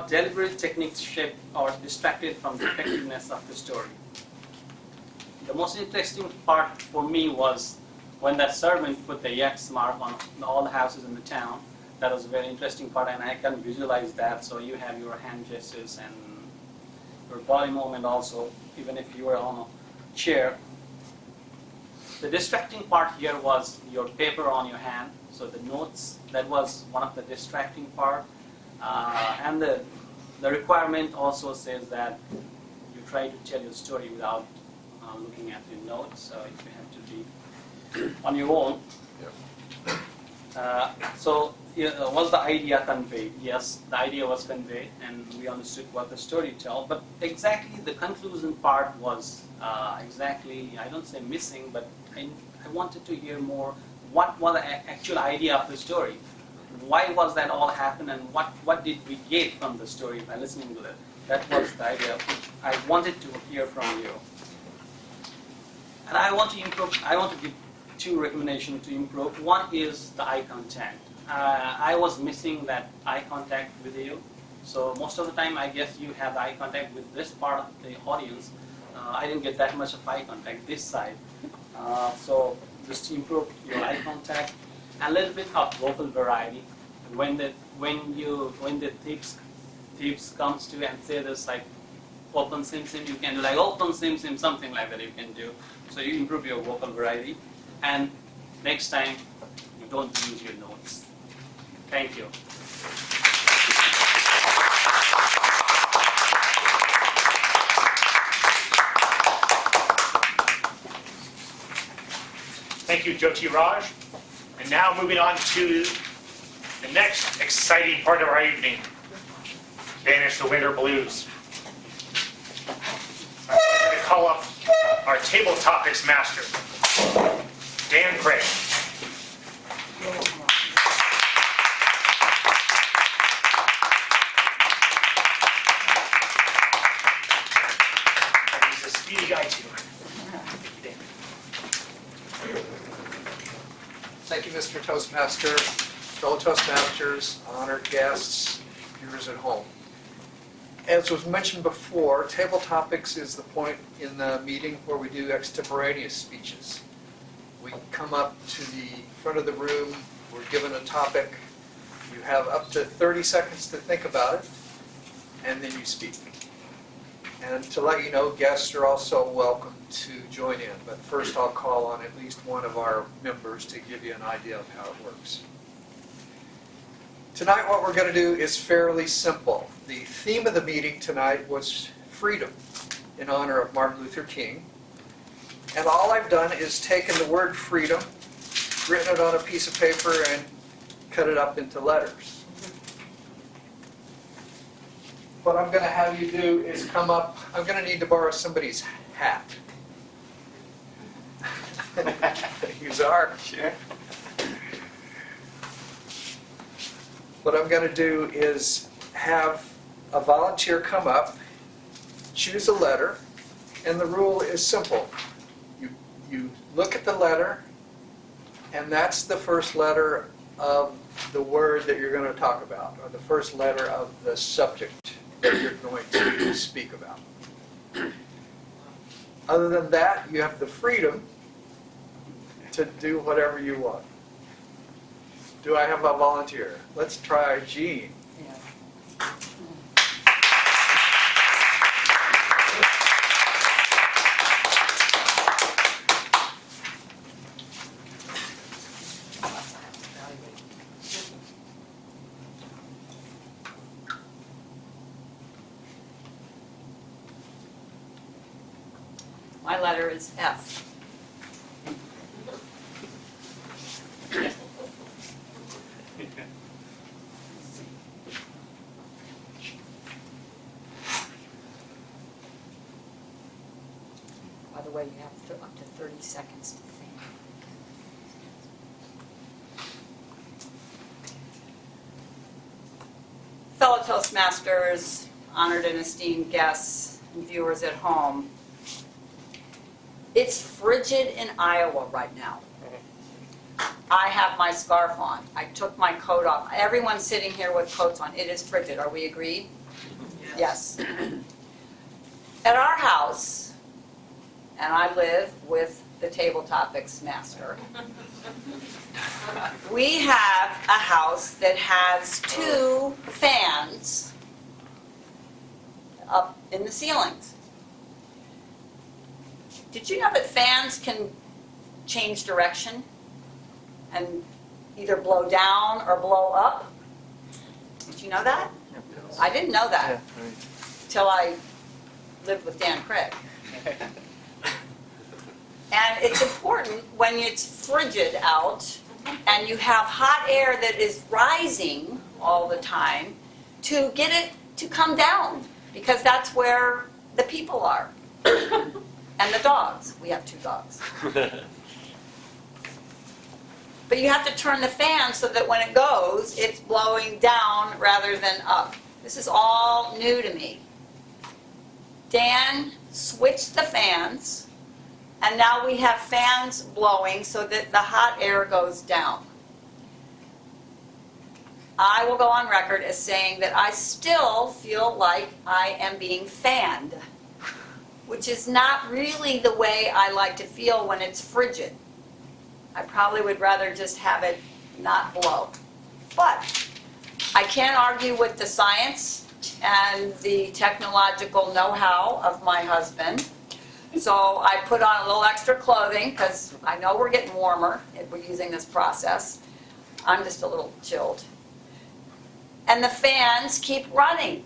Speaker 11: deliberate techniques shaped or distracted from the effectiveness of the story? The most interesting part for me was when that servant put the X mark on all the houses in the town. That was a very interesting part, and I can visualize that. So you have your hand gestures and your body movement also, even if you were on a chair. The distracting part here was your paper on your hand, so the notes, that was one of the distracting part. And the requirement also says that you try to tell your story without looking at your notes, so you have to be on your own. So was the idea conveyed? Yes, the idea was conveyed, and we understood what the story told. But exactly the conclusion part was exactly, I don't say missing, but I wanted to hear more. What was the actual idea of the story? Why was that all happen, and what did we get from the story by listening to it? That was the idea which I wanted to hear from you. And I want to improve. I want to give 2 recommendations to improve. One is the eye contact. I was missing that eye contact with you. So most of the time, I guess you have eye contact with this part of the audience. I didn't get that much of eye contact this side. So just improve your eye contact and a little bit of vocal variety. When the thieves comes to and say this like open sim sim, you can do like open sim sim, something like that you can do. So you improve your vocal variety, and next time you don't use your notes. Thank you.
Speaker 7: Thank you, Jyoti Raj. And now moving on to the next exciting part of our evening, Banish the Winter Blues. I'm going to call up our table topics master, Dan Craig. He's a speedy guy too.
Speaker 1: Thank you, Mr. Toastmaster, fellow Toastmasters, honored guests, viewers at home. As was mentioned before, table topics is the point in the meeting where we do extemporaneous speeches. We come up to the front of the room, we're given a topic, you have up to 30 seconds to think about it, and then you speak. And to let you know, guests are also welcome to join in, but first I'll call on at least one of our members to give you an idea of how it works. Tonight what we're going to do is fairly simple. The theme of the meeting tonight was freedom in honor of Martin Luther King. And all I've done is taken the word freedom, written it on a piece of paper, and cut it up into letters. What I'm going to have you do is come up. I'm going to need to borrow somebody's hat. Use ours.
Speaker 4: Sure.
Speaker 1: What I'm going to do is have a volunteer come up, choose a letter, and the rule is simple. You look at the letter, and that's the first letter of the word that you're going to talk about, or the first letter of the subject that you're going to speak about. Other than that, you have the freedom to do whatever you want. Do I have a volunteer? Let's try Jean.
Speaker 2: My letter is F. By the way, you have up to 30 seconds to think. Fellow Toastmasters, honored and esteemed guests, and viewers at home, it's frigid in Iowa right now. I have my scarf on. I took my coat off. Everyone's sitting here with coats on. It is frigid. Are we agreed? Yes. At our house, and I live with the table topics master, we have a house that has 2 fans up in the ceilings. Did you know that fans can change direction and either blow down or blow up? Did you know that? I didn't know that till I lived with Dan Craig. And it's important when it's frigid out and you have hot air that is rising all the time to get it to come down, because that's where the people are. And the dogs. We have 2 dogs. But you have to turn the fan so that when it goes, it's blowing down rather than up. This is all new to me. Dan switched the fans, and now we have fans blowing so that the hot air goes down. I will go on record as saying that I still feel like I am being fanned, which is not really the way I like to feel when it's frigid. I probably would rather just have it not blow. But I can't argue with the science and the technological know-how of my husband. So I put on a little extra clothing because I know we're getting warmer if we're using this process. I'm just a little chilled. And the fans keep running.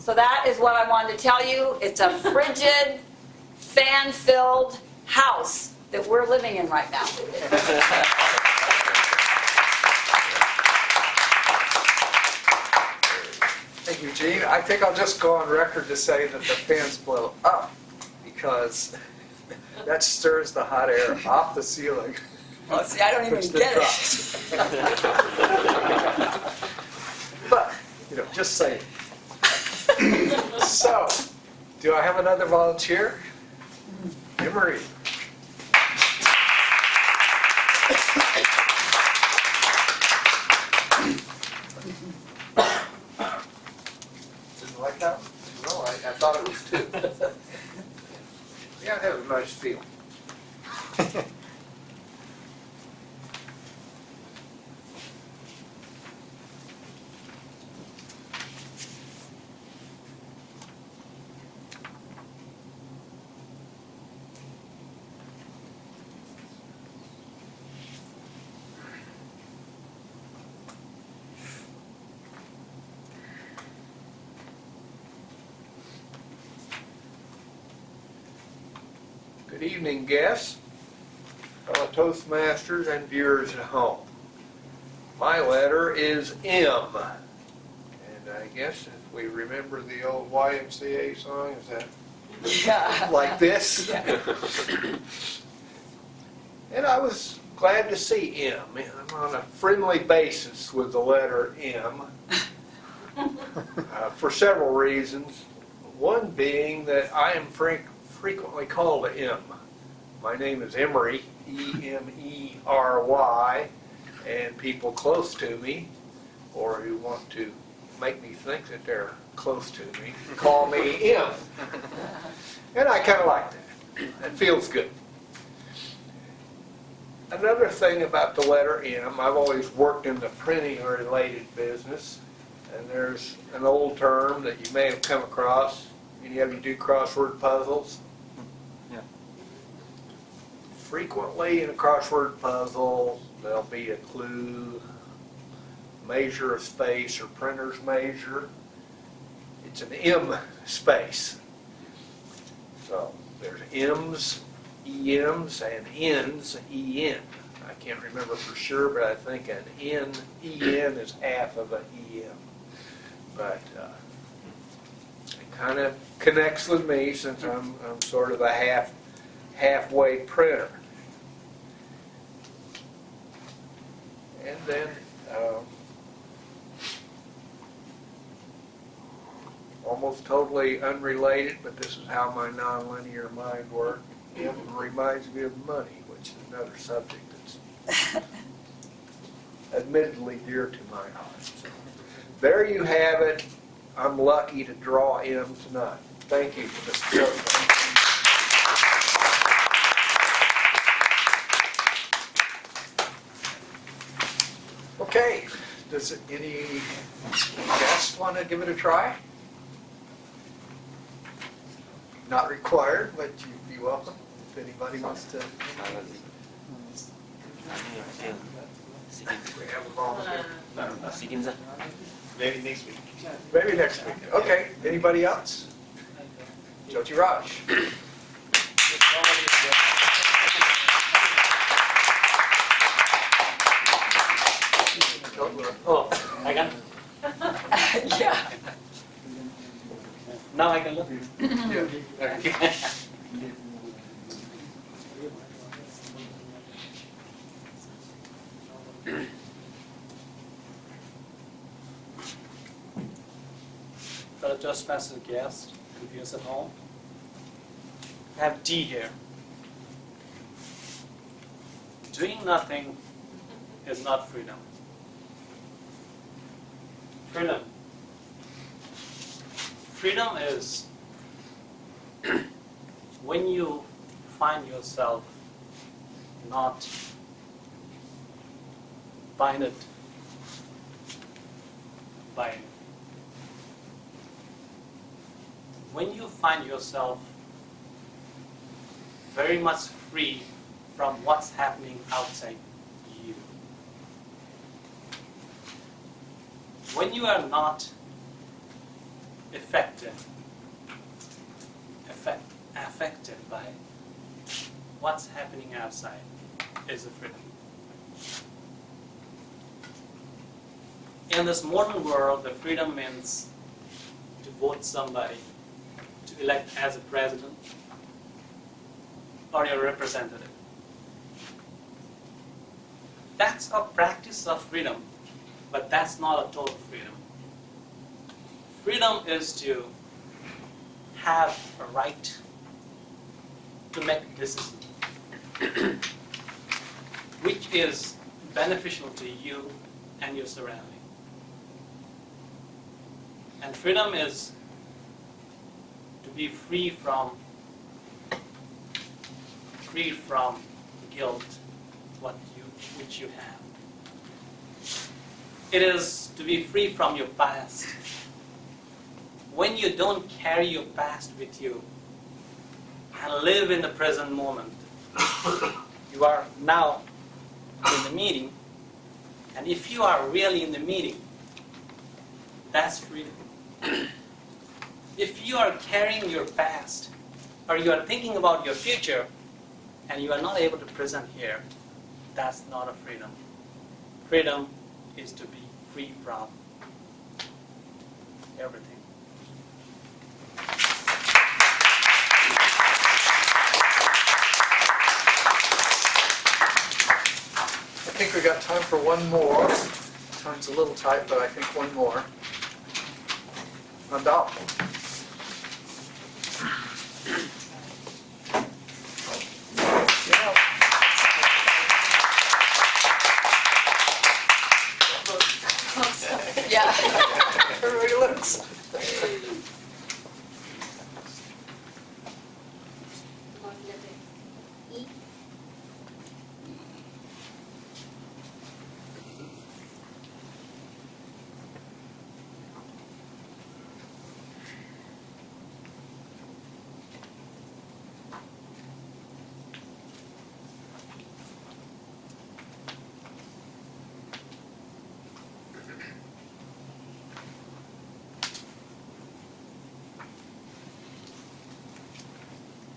Speaker 2: So that is what I wanted to tell you. It's a frigid, fan-filled house that we're living in right now.
Speaker 1: Thank you, Jean. I think I'll just go on record to say that the fans blow up because that stirs the hot air off the ceiling.
Speaker 2: Well, see, I don't even get it.
Speaker 1: But, just saying. So, do I have another volunteer? Emery.
Speaker 14: Didn't like that one? No, I thought it was 2. Yeah, that was a nice feeling. evening, guests, fellow Toastmasters, and viewers at home. My letter is M. And I guess if we remember the old YMCA song, is that
Speaker 2: Yeah.
Speaker 14: like this? And I was glad to see M. I'm on a friendly basis with the letter M for several reasons. One being that I am frequently called M. My name is Emery, E-M-E-R-Y, and people close to me, or who want to make me think that they're close to me, call me M. And I kind of like that. It feels good. Another thing about the letter M, I've always worked in the printing-related business, and there's an old term that you may have come across. Any of you do crossword puzzles?
Speaker 4: Yeah.
Speaker 14: Frequently in a crossword puzzle, there'll be a clue, measure of space or printer's measure. It's an M space. So there's M's, EM's, and N's, EN. I can't remember for sure, but I think an N, EN is half of an EM. But it kind of connects with me since I'm sort of a halfway printer. And then almost totally unrelated, but this is how my nonlinear mind works. It reminds me of money, which is another subject that's admittedly dear to my heart. So, there you have it. I'm lucky to draw M tonight. Thank you, Mr. President. Okay, does any guest want to give it a try? Not required, but you'd be welcome if anybody wants to. We have a volunteer.
Speaker 3: Maybe next week.
Speaker 14: Maybe next week. Okay, anybody else? Jyoti Raj.
Speaker 11: Oh, I can?
Speaker 2: Yeah.
Speaker 11: Now I can look?
Speaker 14: Yeah.
Speaker 11: Fellow Toastmasters guests, and viewers at home, I have D here. Doing nothing is not freedom. Freedom is when you find yourself not binded by it. When you find yourself very much free from what's happening outside you. When you are not affected by what's happening outside is a freedom. In this modern world, the freedom means to vote somebody to elect as a president or your representative. That's a practice of freedom, but that's not a total freedom. Freedom is to have a right to make decisions, which is beneficial to you and your surrounding. And freedom is to be free from guilt, which you have. It is to be free from your past. When you don't carry your past with you and live in the present moment, you are now in the meeting, and if you are really in the meeting, that's freedom. If you are carrying your past, or you are thinking about your future, and you are not able to present here, that's not a freedom. Freedom is to be free from everything.
Speaker 1: I think we got time for one more. Time's a little tight, but I think one more. Mandal.
Speaker 2: Yeah.
Speaker 1: Everybody looks.
Speaker 8: About letter E.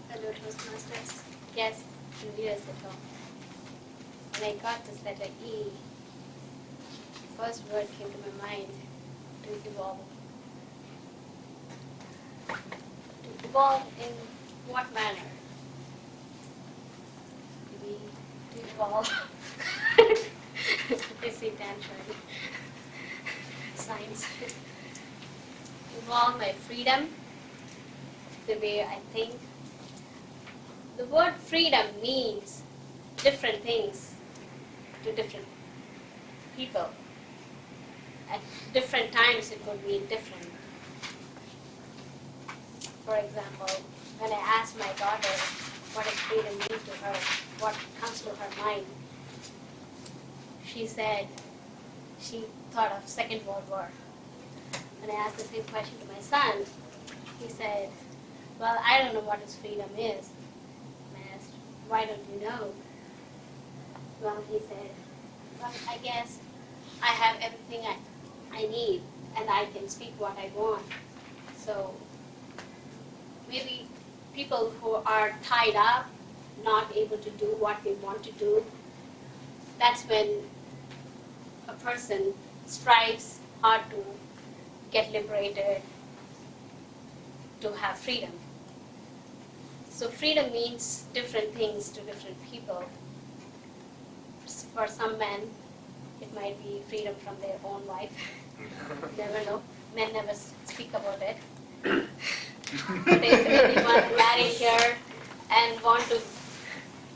Speaker 8: Hello, Toastmasters. Yes, 2 years ago. When I got this letter E, the first word came to my mind, to evolve. To evolve in what manner? Maybe to evolve. I see Dan trying. Science. Evolve my freedom, the way I think. The word freedom means different things to different people. At different times it would mean different. For example, when I asked my daughter what does freedom mean to her, what comes to her mind, she said she thought of Second World War. When I asked the same question to my son, he said, well, I don't know what his freedom is. Why don't you know? Well, he said, well, I guess I have everything I need and I can speak what I want. So maybe people who are tied up, not able to do what they want to do, that's when a person strives hard to get liberated, to have freedom. So freedom means different things to different people. For some men, it might be freedom from their own wife. Never know. Men never speak about it. They really want to marry here and want to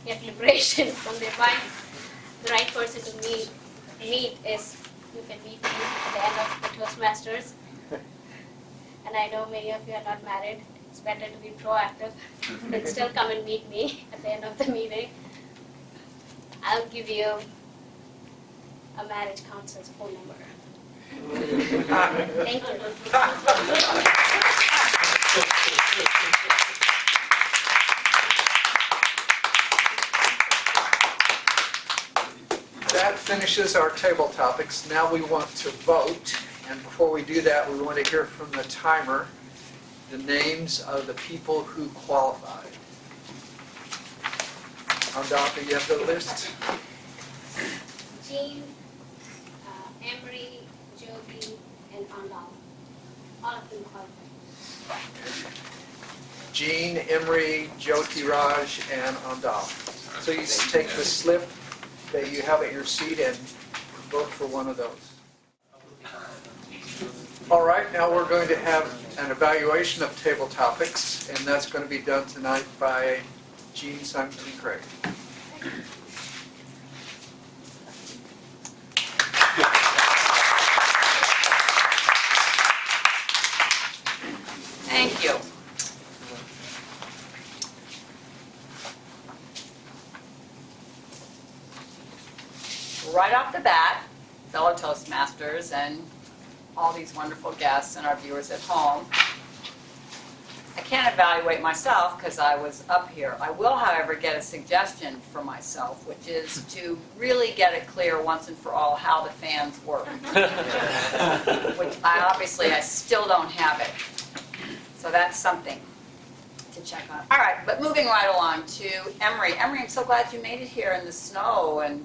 Speaker 8: get liberation from their wife. The right person to meet is, you can meet me at the end of the Toastmasters. And I know many of you are not married. It's better to be proactive, but still come and meet me at the end of the meeting. I'll give you a marriage counselor's phone number. Thank you.
Speaker 1: That finishes our table topics. Now we want to vote. And before we do that, we want to hear from the timer the names of the people who qualified. Andapa, you have the list?
Speaker 8: Jean, Emery, Jyoti, and Andal. All of them qualified.
Speaker 1: Jean, Emery, Jyoti Raj, and Andal. Please take the slip that you have at your seat and vote for one of those. All right, now we're going to have an evaluation of table topics, and that's going to be done tonight by Jean Symington Craig.
Speaker 2: Thank you. Right off the bat, fellow Toastmasters and all these wonderful guests and our viewers at home, I can't evaluate myself because I was up here. I will, however, get a suggestion for myself, which is to really get it clear once and for all how the fans work. Which I still don't have it. So that's something. to check on. All right, but moving right along to Emery. Emery, I'm so glad you made it here in the snow, and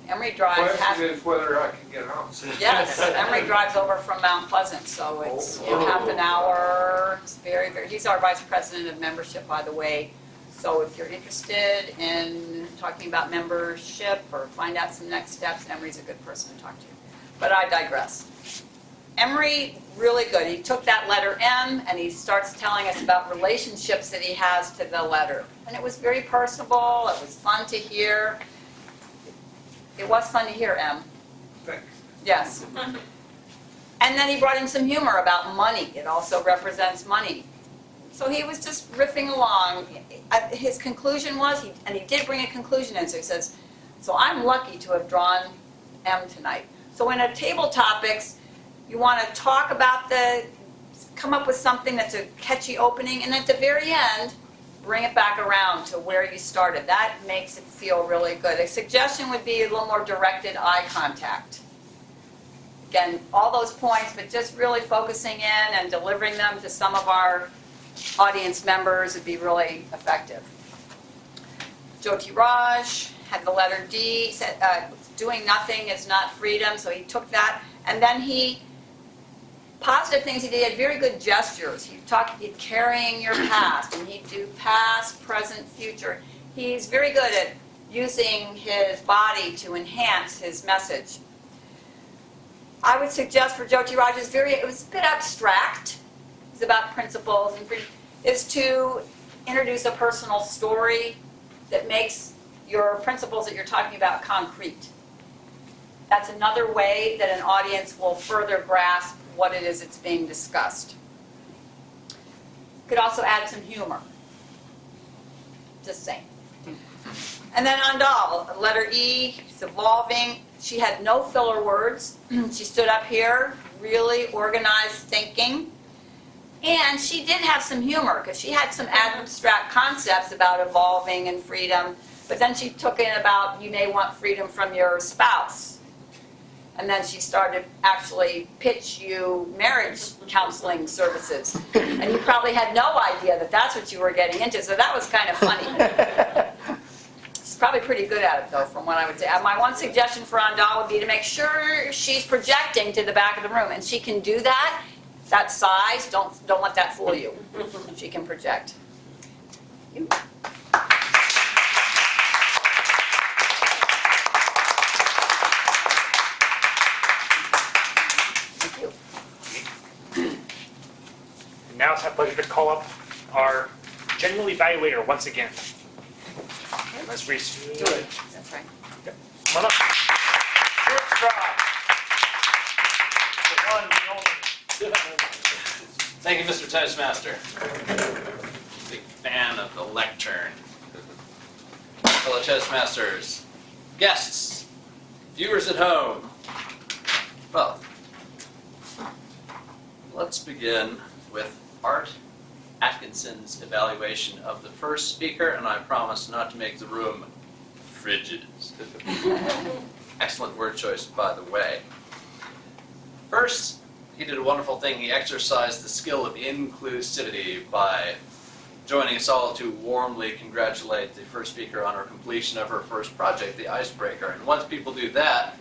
Speaker 2: Emery drives half.
Speaker 14: Question is whether I can get home.
Speaker 2: Yes, Emery drives over from Mount Pleasant, so it's half an hour. It's very, very, he's our vice president of membership, by the way. So if you're interested in talking about membership or find out some next steps, Emery's a good person to talk to. But I digress. Emery, really good. He took that letter M and he starts telling us about relationships that he has to the letter. And it was very personable. It was fun to hear. It was fun to hear, M.
Speaker 14: Thanks.
Speaker 2: Yes. And then he brought in some humor about money. It also represents money. So he was just riffing along. His conclusion was, and he did bring a conclusion in, so he says, so I'm lucky to have drawn M tonight. So in a table topics, you want to talk about come up with something that's a catchy opening, and at the very end, bring it back around to where you started. That makes it feel really good. A suggestion would be a little more directed eye contact. Again, all those points, but just really focusing in and delivering them to some of our audience members would be really effective. Jyoti Raj had the letter D, said doing nothing is not freedom, so he took that, and then positive things he did, he had very good gestures. He'd carrying your past, and he'd do past, present, future. He's very good at using his body to enhance his message. I would suggest for Jyoti Raj, it was a bit abstract. It's about principles and freedom, is to introduce a personal story that makes your principles that you're talking about concrete. That's another way that an audience will further grasp what it is that's being discussed. Could also add some humor. Just saying. And then Andal, letter E, it's evolving. She had no filler words. She stood up here, really organized thinking. And she did have some humor, because she had some abstract concepts about evolving and freedom, but then she took in about you may want freedom from your spouse. And then she started actually pitch you marriage counseling services. And you probably had no idea that that's what you were getting into, so that was kind of funny. She's probably pretty good at it, though, from what I would say. My one suggestion for Andal would be to make sure she's projecting to the back of the room, and she can do that. That size, don't let that fool you. She can project. You. Thank you.
Speaker 7: And now it's my pleasure to call up our general evaluator once again. Let's do it.
Speaker 2: That's right.
Speaker 7: Come on up. Short stride. The one, the only.
Speaker 13: Thank you, Mr. Toastmaster. Big fan of the lectern. Fellow Toastmasters, guests, viewers at home. Well, let's begin with Art Atkinson's evaluation of the first speaker, and I promise not to make the room frigid. Excellent word choice, by the way. First, he did a wonderful thing. He exercised the skill of inclusivity by joining us all to warmly congratulate the first speaker on her completion of her first project, the icebreaker. And once people do that,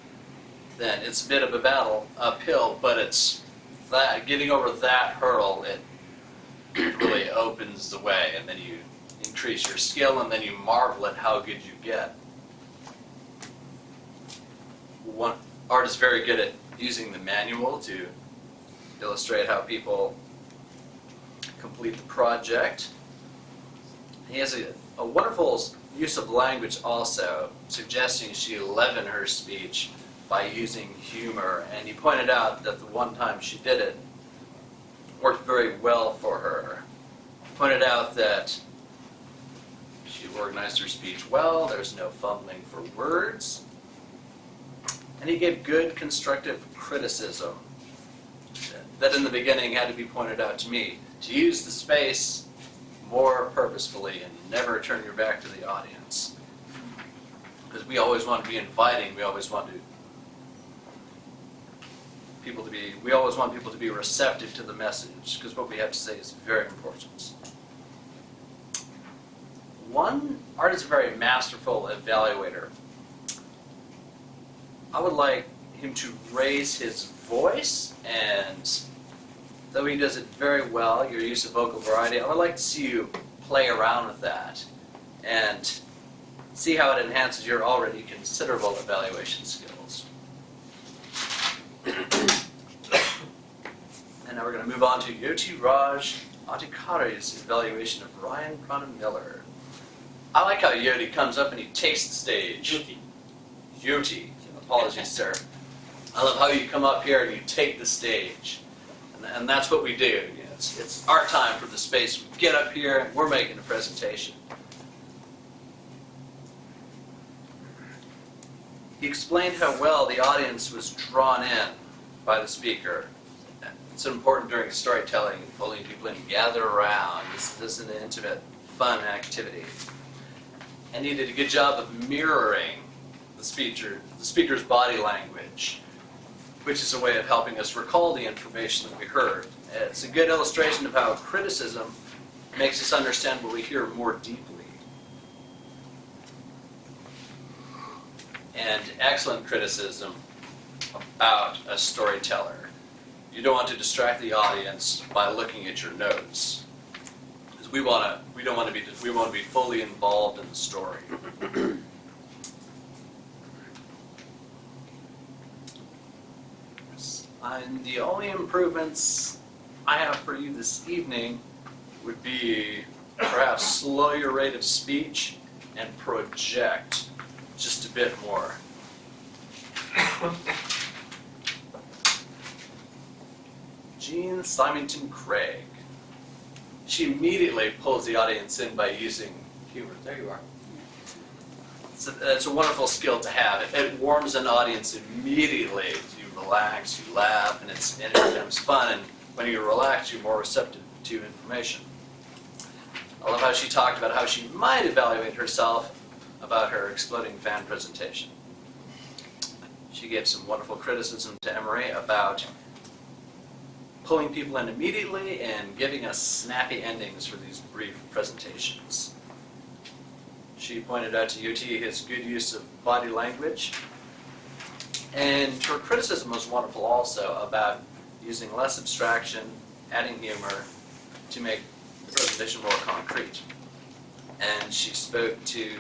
Speaker 13: then it's a bit of a battle uphill, but it's that getting over that hurdle, it really opens the way, and then you increase your skill, and then you marvel at how good you get. Art is very good at using the manual to illustrate how people complete the project. He has a wonderful use of language also, suggesting she leaven her speech by using humor, and he pointed out that the one time she did it worked very well for her. He pointed out that she organized her speech well, there's no fumbling for words, and he gave good constructive criticism that in the beginning had to be pointed out to me, to use the space more purposefully and never turn your back to the audience. Because we always want to be inviting, we always want people to be receptive to the message, because what we have to say is very important. One, Art is a very masterful evaluator. I would like him to raise his voice, and though he does it very well, your use of vocal variety, I would like to see you play around with that and see how it enhances your already considerable evaluation skills. And now we're going to move on to Yoti Raj Adhikari's evaluation of Ryan Pranam Miller. I like how Yoti comes up and he takes the stage. Yoti. Apologies, sir. I love how you come up here and you take the stage. And that's what we do. You know, it's our time for the space. We get up here and we're making a presentation. He explained how well the audience was drawn in by the speaker. It's important during storytelling, pulling people in, gather around. This is an intimate, fun activity. And he did a good job of mirroring the speaker's body language, which is a way of helping us recall the information that we heard. It's a good illustration of how criticism makes us understand what we hear more deeply. And excellent criticism about a storyteller. You don't want to distract the audience by looking at your notes, because we want to be fully involved in the story. And the only improvements I have for you this evening would be perhaps slow your rate of speech and project just a bit more. Jean Symington Craig. She immediately pulls the audience in by using humor. There you are. It's a wonderful skill to have. It warms an audience immediately. You relax, you laugh, and it becomes fun. And when you're relaxed, you're more receptive to information. I love how she talked about how she might evaluate herself about her exploding fan presentation. She gave some wonderful criticism to Emery about pulling people in immediately and giving us snappy endings for these brief presentations. She pointed out to UT his good use of body language. And her criticism was wonderful also about using less abstraction, adding humor to make the presentation more concrete. And she spoke to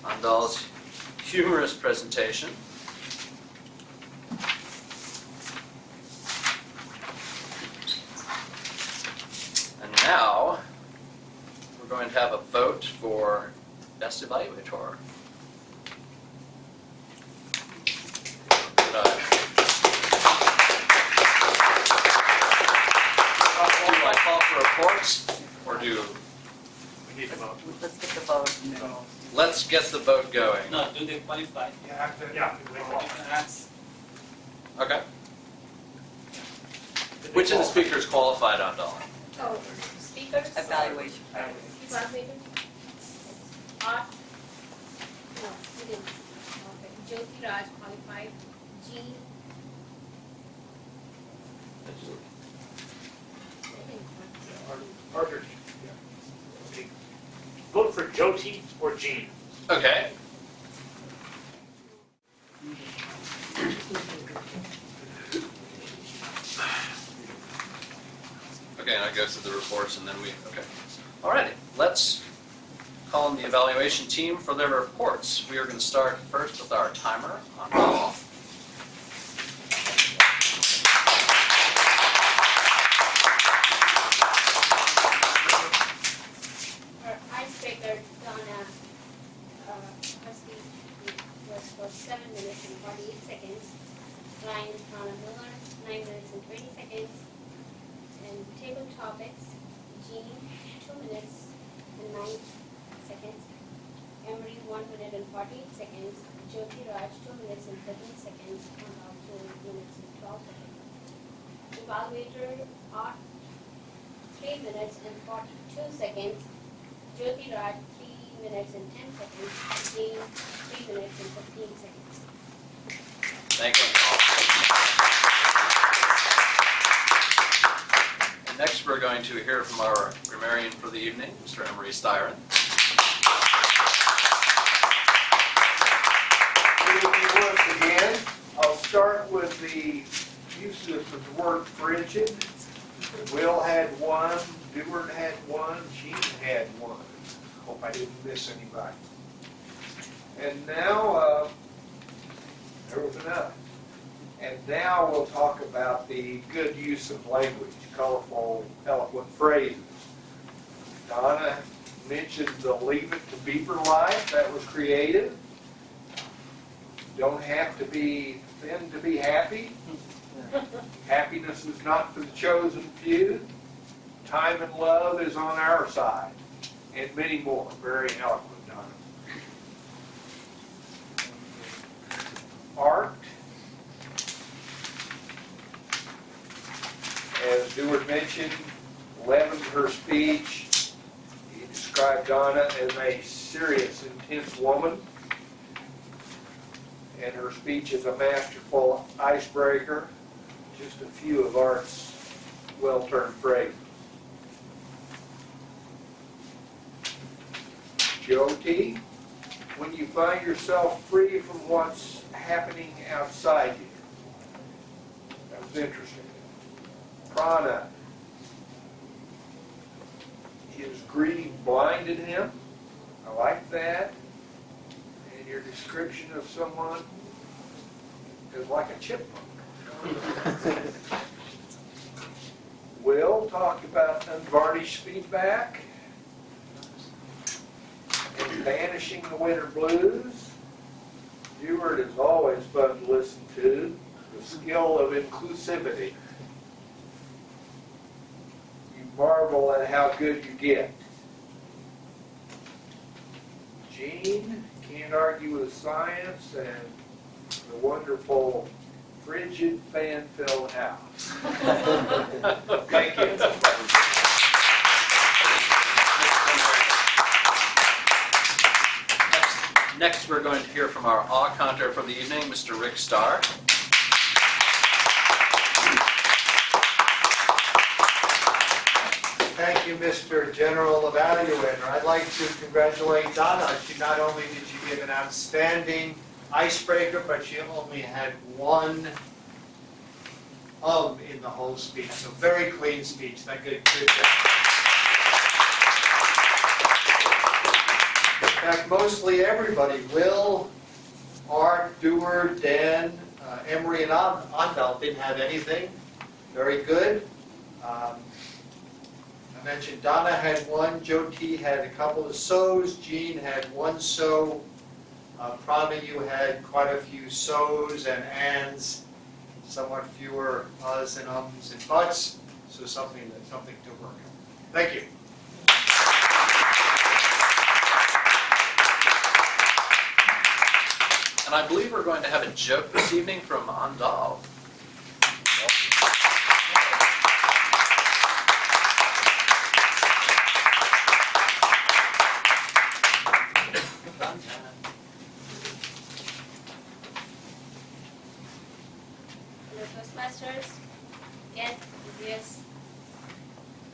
Speaker 13: Andal's humorous presentation. And now we're going to have a vote for Best Evaluator. Do I call for reports, or do
Speaker 7: We need to vote.
Speaker 10: Let's get the vote.
Speaker 13: let's get the vote going?
Speaker 11: No, do they qualify?
Speaker 7: Yeah.
Speaker 13: Okay. Which of the speakers qualified, Andal?
Speaker 8: Oh, speakers?
Speaker 2: Evaluation.
Speaker 8: Evaluator? Art? No, he didn't. Okay. Jyoti Raj qualified. Jean?
Speaker 7: Arthur. Vote for Jyoti or Jean.
Speaker 13: Okay. Okay, and I go through the reports and then okay. Alrighty, let's call on the evaluation team for their reports. We are going to start first with our timer on call.
Speaker 8: Our icebreaker, Donna, her speech was for 7 minutes and 48 seconds. Ryan Miller, 9 minutes and 20 seconds. And table topics, Jean, 2 minutes and 9 seconds. Emery, 1 minute and 48 seconds. Jyoti Raj, 2 minutes and 13 seconds. And 2 minutes and 12 seconds. Evaluator, Art, 3 minutes and 42 seconds. Jyoti Raj, 3 minutes and 10 seconds. Jean, 3 minutes and 15 seconds.
Speaker 13: Thank you. And next we're going to hear from our grammarian for the evening, Mr. Emery Styron.
Speaker 14: Good evening once again. I'll start with the use of the word frigid. Will had one, Deward had one, Jean had one. Hope I didn't miss anybody. And now, there was another. And now we'll talk about the good use of language, colorful, eloquent phrases. Donna mentioned the Leave It to Beaver life. That was creative. Don't have to be thin to be happy. Happiness is not for the chosen few. Time and love is on our side. And many more. Very eloquent, Donna. Art. As Deward mentioned, leavened her speech. He described Donna as a serious, intense woman. And her speech is a masterful icebreaker. Just a few of Art's well-turned phrases. Jyoti, when you find yourself free from what's happening outside you. That was interesting. Prana, his greed blinded him. I like that. And your description of someone is like a chipmunk. Will talked about unvarnished feedback and banishing the winter blues. Deward is always fun to listen to. The skill of inclusivity. You marvel at how good you get. Jean can't argue with science and the wonderful frigid fan-filled house. Thank you.
Speaker 13: Next, we're going to hear from our awe counter for the evening, Mr. Rick Starr.
Speaker 1: Thank you, Mr. General Evaluator. I'd like to congratulate Donna. She not only did she give an outstanding icebreaker, but she only had one in the whole speech. So very clean speech. Thank you. Good job. In fact, mostly everybody, Will, Art, Dewar, Dan, Emery, and Andal didn't have anything. Very good. I mentioned Donna had one, Jyoti had a couple of so's, Jean had one so, Prana, you had quite a few so's and ands, somewhat fewer uhs and ums and buts, so something to work on. Thank you.
Speaker 13: And I believe we're going to have a joke this evening from Andal.
Speaker 8: Hello, Toastmasters. Yes.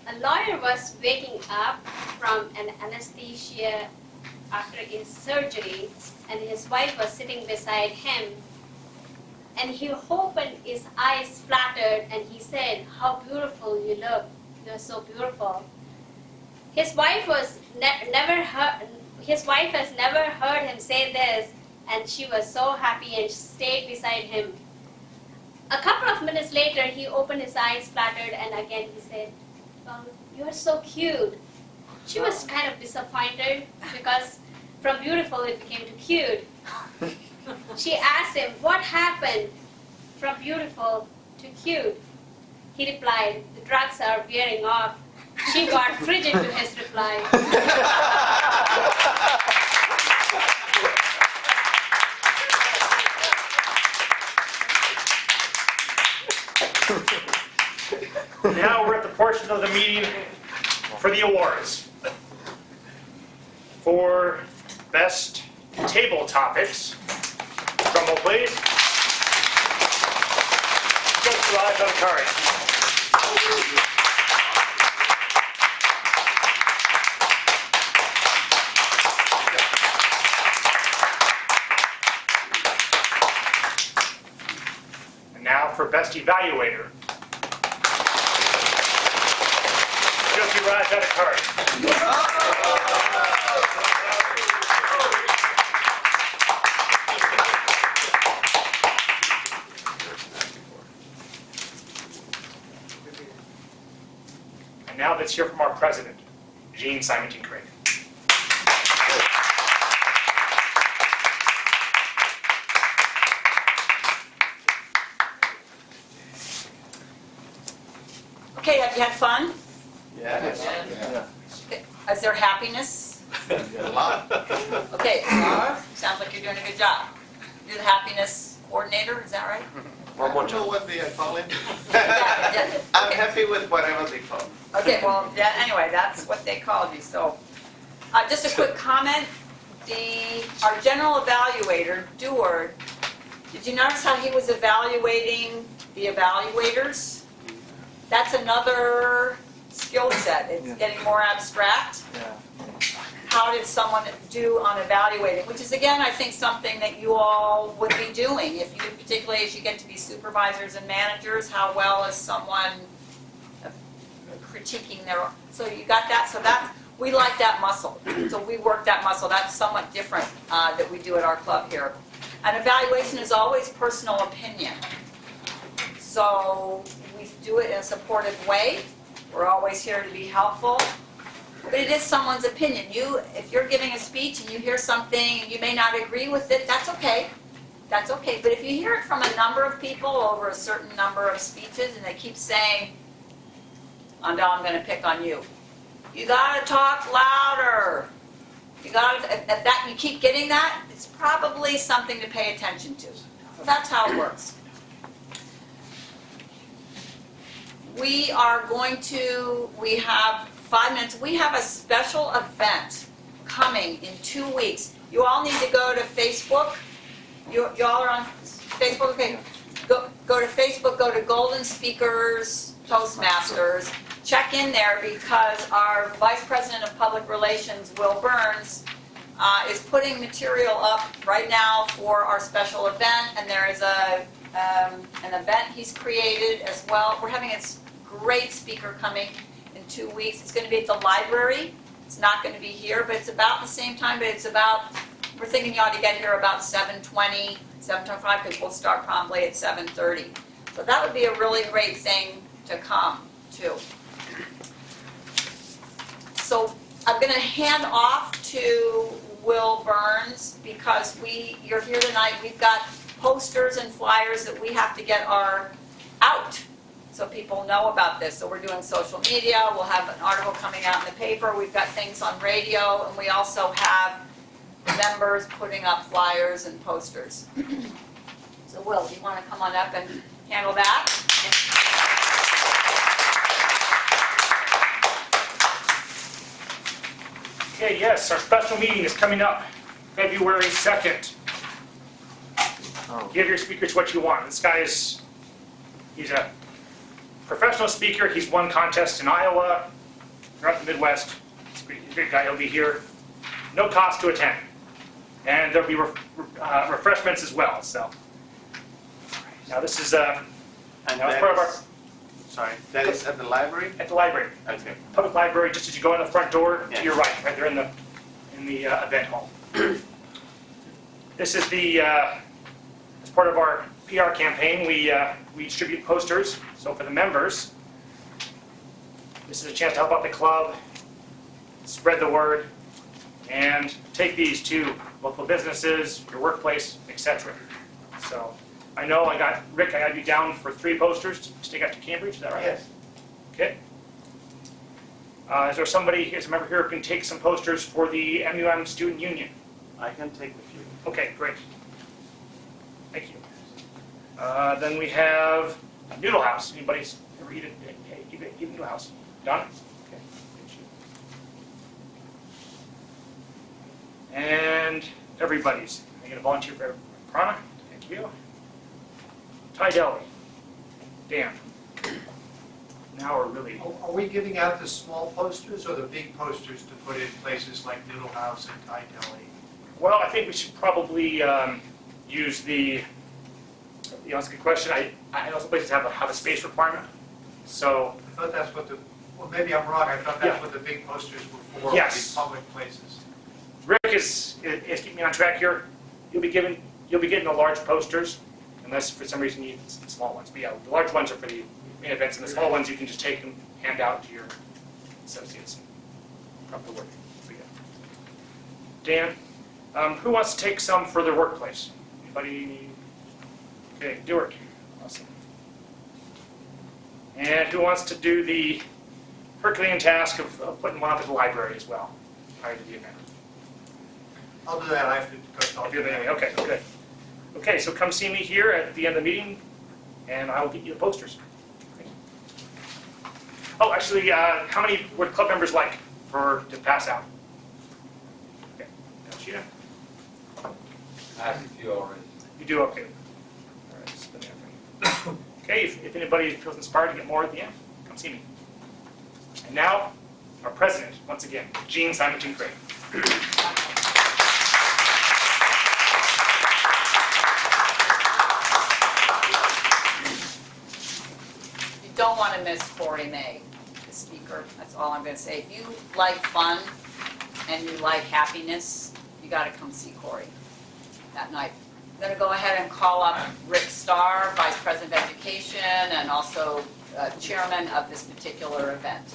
Speaker 8: A lawyer was waking up from an anesthesia after his surgery, and his wife was sitting beside him. And he opened his eyes, fluttered, and he said, "How beautiful you look! You're so beautiful." His wife has never heard him say this, and she was so happy and stayed beside him. A couple of minutes later, he opened his eyes, fluttered, and again he said, "Well, you're so cute." She was kind of disappointed because from beautiful it became to cute. She asked him, "What happened from beautiful to cute?" He replied, "The drugs are wearing off." She got frigid to his reply.
Speaker 7: Now we're at the portion of the meeting for the awards. For best table topics, drum roll please. Just live on card. Best Evaluator. Jyoti Raj had a card. And now let's hear from our president, Jean Symington Craig.
Speaker 2: Okay, have you had fun?
Speaker 3: Yes.
Speaker 2: Is there happiness?
Speaker 3: A lot.
Speaker 2: Okay, Laura, sounds like you're doing a good job. You're the happiness coordinator, is that right?
Speaker 3: I don't know what they call it.
Speaker 2: Yeah,
Speaker 3: I'm
Speaker 2: okay.
Speaker 3: happy with whatever they call.
Speaker 2: Okay, well, anyway, that's what they called you, so. Just a quick comment, our general evaluator, Dewar, did you notice how he was evaluating the evaluators? That's another skill set, it's getting more abstract. How did someone do on evaluating, which is again, I think something that you all would be doing, if you, particularly as you get to be supervisors and managers, how well is someone critiquing their, so you got that, so that's, we like that muscle, so we work that muscle, that's somewhat different that we do at our club here. And evaluation is always personal opinion, so we do it in a supportive way, we're always here to be helpful. But it is someone's opinion. If you're giving a speech and you hear something and you may not agree with it, that's okay. That's okay. But if you hear it from a number of people over a certain number of speeches and they keep saying, I'm going to pick on you. You got to talk louder. You got to, if that you keep getting that, it's probably something to pay attention to. So that's how it works. We have 5 minutes. We have a special event coming in 2 weeks. You all need to go to Facebook. You all are on Facebook? Okay. Go to Facebook, go to Golden Speakers Toastmasters. Check in there because our Vice President of Public Relations, Will Burns, is putting material up right now for our special event, and there is an event he's created as well. We're having a great speaker coming in 2 weeks. It's going to be at the library. It's not going to be here, but it's about the same time, but it's about, we're thinking you ought to get here about 7:20, 7:25, because we'll start promptly at 7:30. So that would be a really great thing to come to. So I'm going to hand off to Will Burns because you're here tonight. We've got posters and flyers that we have to get out so people know about this. So we're doing social media. We'll have an article coming out in the paper. We've got things on radio, and we also have members putting up flyers and posters. So Will, do you want to come on up and handle that?
Speaker 7: Okay, yes, our special meeting is coming up February 2nd. Give your speakers what you want. This guy he's a professional speaker. He's won contests in Iowa, throughout the Midwest. He's a great guy. He'll be here. No cost to attend. And there'll be refreshments as well. So now this is
Speaker 3: And
Speaker 7: now it's part of our
Speaker 3: sorry, that is at the library?
Speaker 7: at the library.
Speaker 3: Okay.
Speaker 7: Public library, just as you go in the front door,
Speaker 3: Yeah.
Speaker 7: to your right there in the event hall. This is as part of our PR campaign, we distribute posters. So for the members, this is a chance to help out the club, spread the word, and take these to local businesses, your workplace, etc. So I know Rick, I got you down for 3 posters to take out to Cambridge, is that right?
Speaker 3: Yes.
Speaker 7: Okay. Is there somebody, here's a member here who can take some posters for the MUM Student Union?
Speaker 3: I can take a few.
Speaker 7: Okay, great. Thank you. Then we have Noodle House. Anybody's ever eat a Noodle House? Donna? Okay. And everybody's. I'm going to volunteer for Prana. Thank you. Ty Deli. Dan. Now we're really...
Speaker 1: Are we giving out the small posters or the big posters to put in places like Noodle House and Thai Deli?
Speaker 7: Well, I think we should probably use the That's a good question. I know some places have a space requirement. So,
Speaker 1: I thought that's what well, maybe I'm wrong, I thought that's
Speaker 7: Yeah.
Speaker 1: what the big posters were for,
Speaker 7: Yes.
Speaker 1: the public places.
Speaker 7: Rick is keeping me on track here. You'll be getting the large posters, unless for some reason you need the small ones. But yeah, the large ones are for the main events, and the small ones you can just take and hand out to your associates. Up the work. So, yeah. Dan, who wants to take some for their workplace? Anybody? Okay, Newark. Awesome. And who wants to do the Herculean task of putting one up at the library as well, prior to the event?
Speaker 1: I'll do that, I have to go.
Speaker 7: I'll do that anyway. Okay, good. Okay, so come see me here at the end of the meeting, and I'll get you the posters. Oh, actually, how many would club members like to pass out? Okay, that's you.
Speaker 6: I have a few already.
Speaker 7: You do okay. All right, just put that for you. Okay, if anybody feels inspired to get more at the end, come see me. And now, our president, once again, Jean Symington Craig.
Speaker 2: You don't want to miss Corey May, the speaker. That's all I'm going to say. If you like fun and you like happiness, you got to come see Corey that night. I'm going to go ahead and call up Rick Starr, Vice President of Education, and also Chairman of this particular event.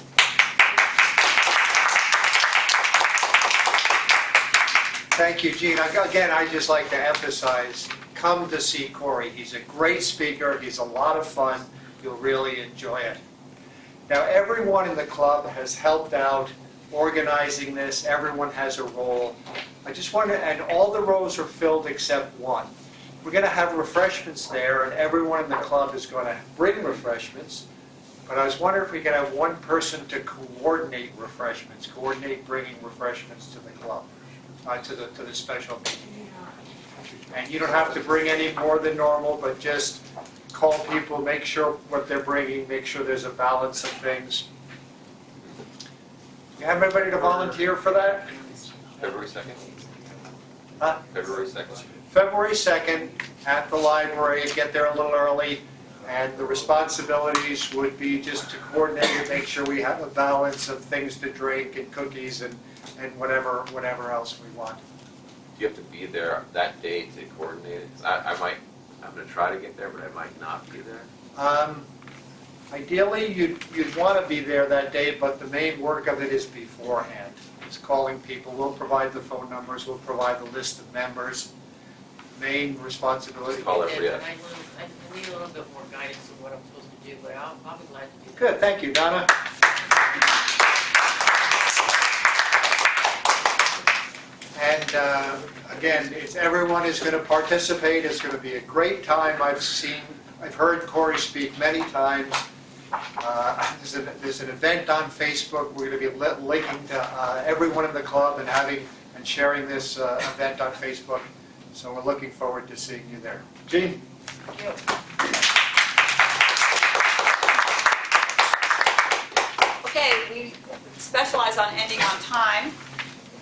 Speaker 1: Thank you, Gene. Again, I'd just like to emphasize, come to see Corey. He's a great speaker. He's a lot of fun. You'll really enjoy it. Now, everyone in the club has helped out organizing this. Everyone has a role. I just want to, and all the rows are filled except one. We're going to have refreshments there, and everyone in the club is going to bring refreshments. But I was wondering if we could have one person to coordinate refreshments, coordinate bringing refreshments to the club, to the special meeting. And you don't have to bring any more than normal, but just call people, make sure what they're bringing, make sure there's a balance of things. You have anybody to volunteer for that?
Speaker 12: February 2nd?
Speaker 1: Huh?
Speaker 12: February 2nd.
Speaker 1: February 2nd at the library, get there a little early, and the responsibilities would be just to coordinate and make sure we have a balance of things to drink and cookies and whatever else we want.
Speaker 12: Do you have to be there that day to coordinate it? 'Cause I'm going to try to get there, but I might not be there.
Speaker 1: Ideally, you'd want to be there that day, but the main work of it is beforehand. It's calling people. We'll provide the phone numbers. We'll provide the list of members. Main responsibility.
Speaker 12: Call
Speaker 10: I
Speaker 12: every
Speaker 10: did, but I need a little bit more guidance of what I'm supposed to do, but I'll be glad to do that.
Speaker 1: Good, thank you, Donna. And again, everyone is going to participate. It's going to be a great time. I've heard Corey speak many times. There's an event on Facebook. We're going to be linking to everyone in the club and sharing this event on Facebook. So we're looking forward to seeing you there. Gene?
Speaker 2: Thank you. Okay, we specialize on ending on time.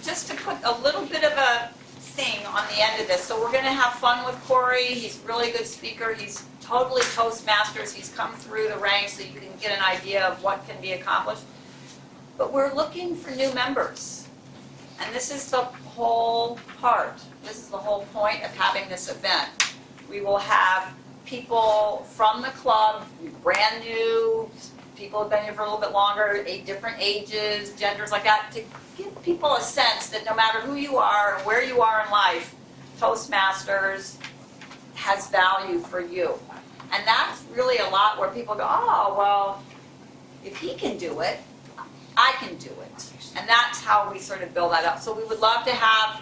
Speaker 2: Just to put a little bit of a thing on the end of this. So we're going to have fun with Corey. He's a really good speaker. He's totally Toastmasters. He's come through the ranks so you can get an idea of what can be accomplished. But we're looking for new members. And this is the whole part. This is the whole point of having this event. We will have people from the club, brand new, people who've been here for a little bit longer, different ages, genders like that, to give people a sense that no matter who you are and where you are in life, Toastmasters has value for you. And that's really a lot where people go, oh, well, if he can do it, I can do it. And that's how we sort of build that up. So we would love to have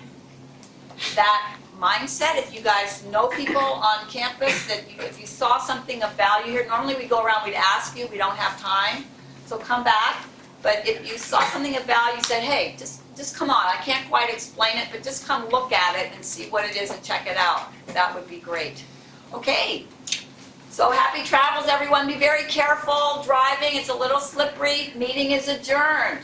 Speaker 2: that mindset. If you guys know people on campus, that if you saw something of value here, normally we go around, we'd ask you, we don't have time, so come back. But if you saw something of value, said, hey, just come on, I can't quite explain it, but just come look at it and see what it is and check it out. That would be great. Okay, so happy travels, everyone. Be very careful driving. It's a little slippery. Meeting is adjourned.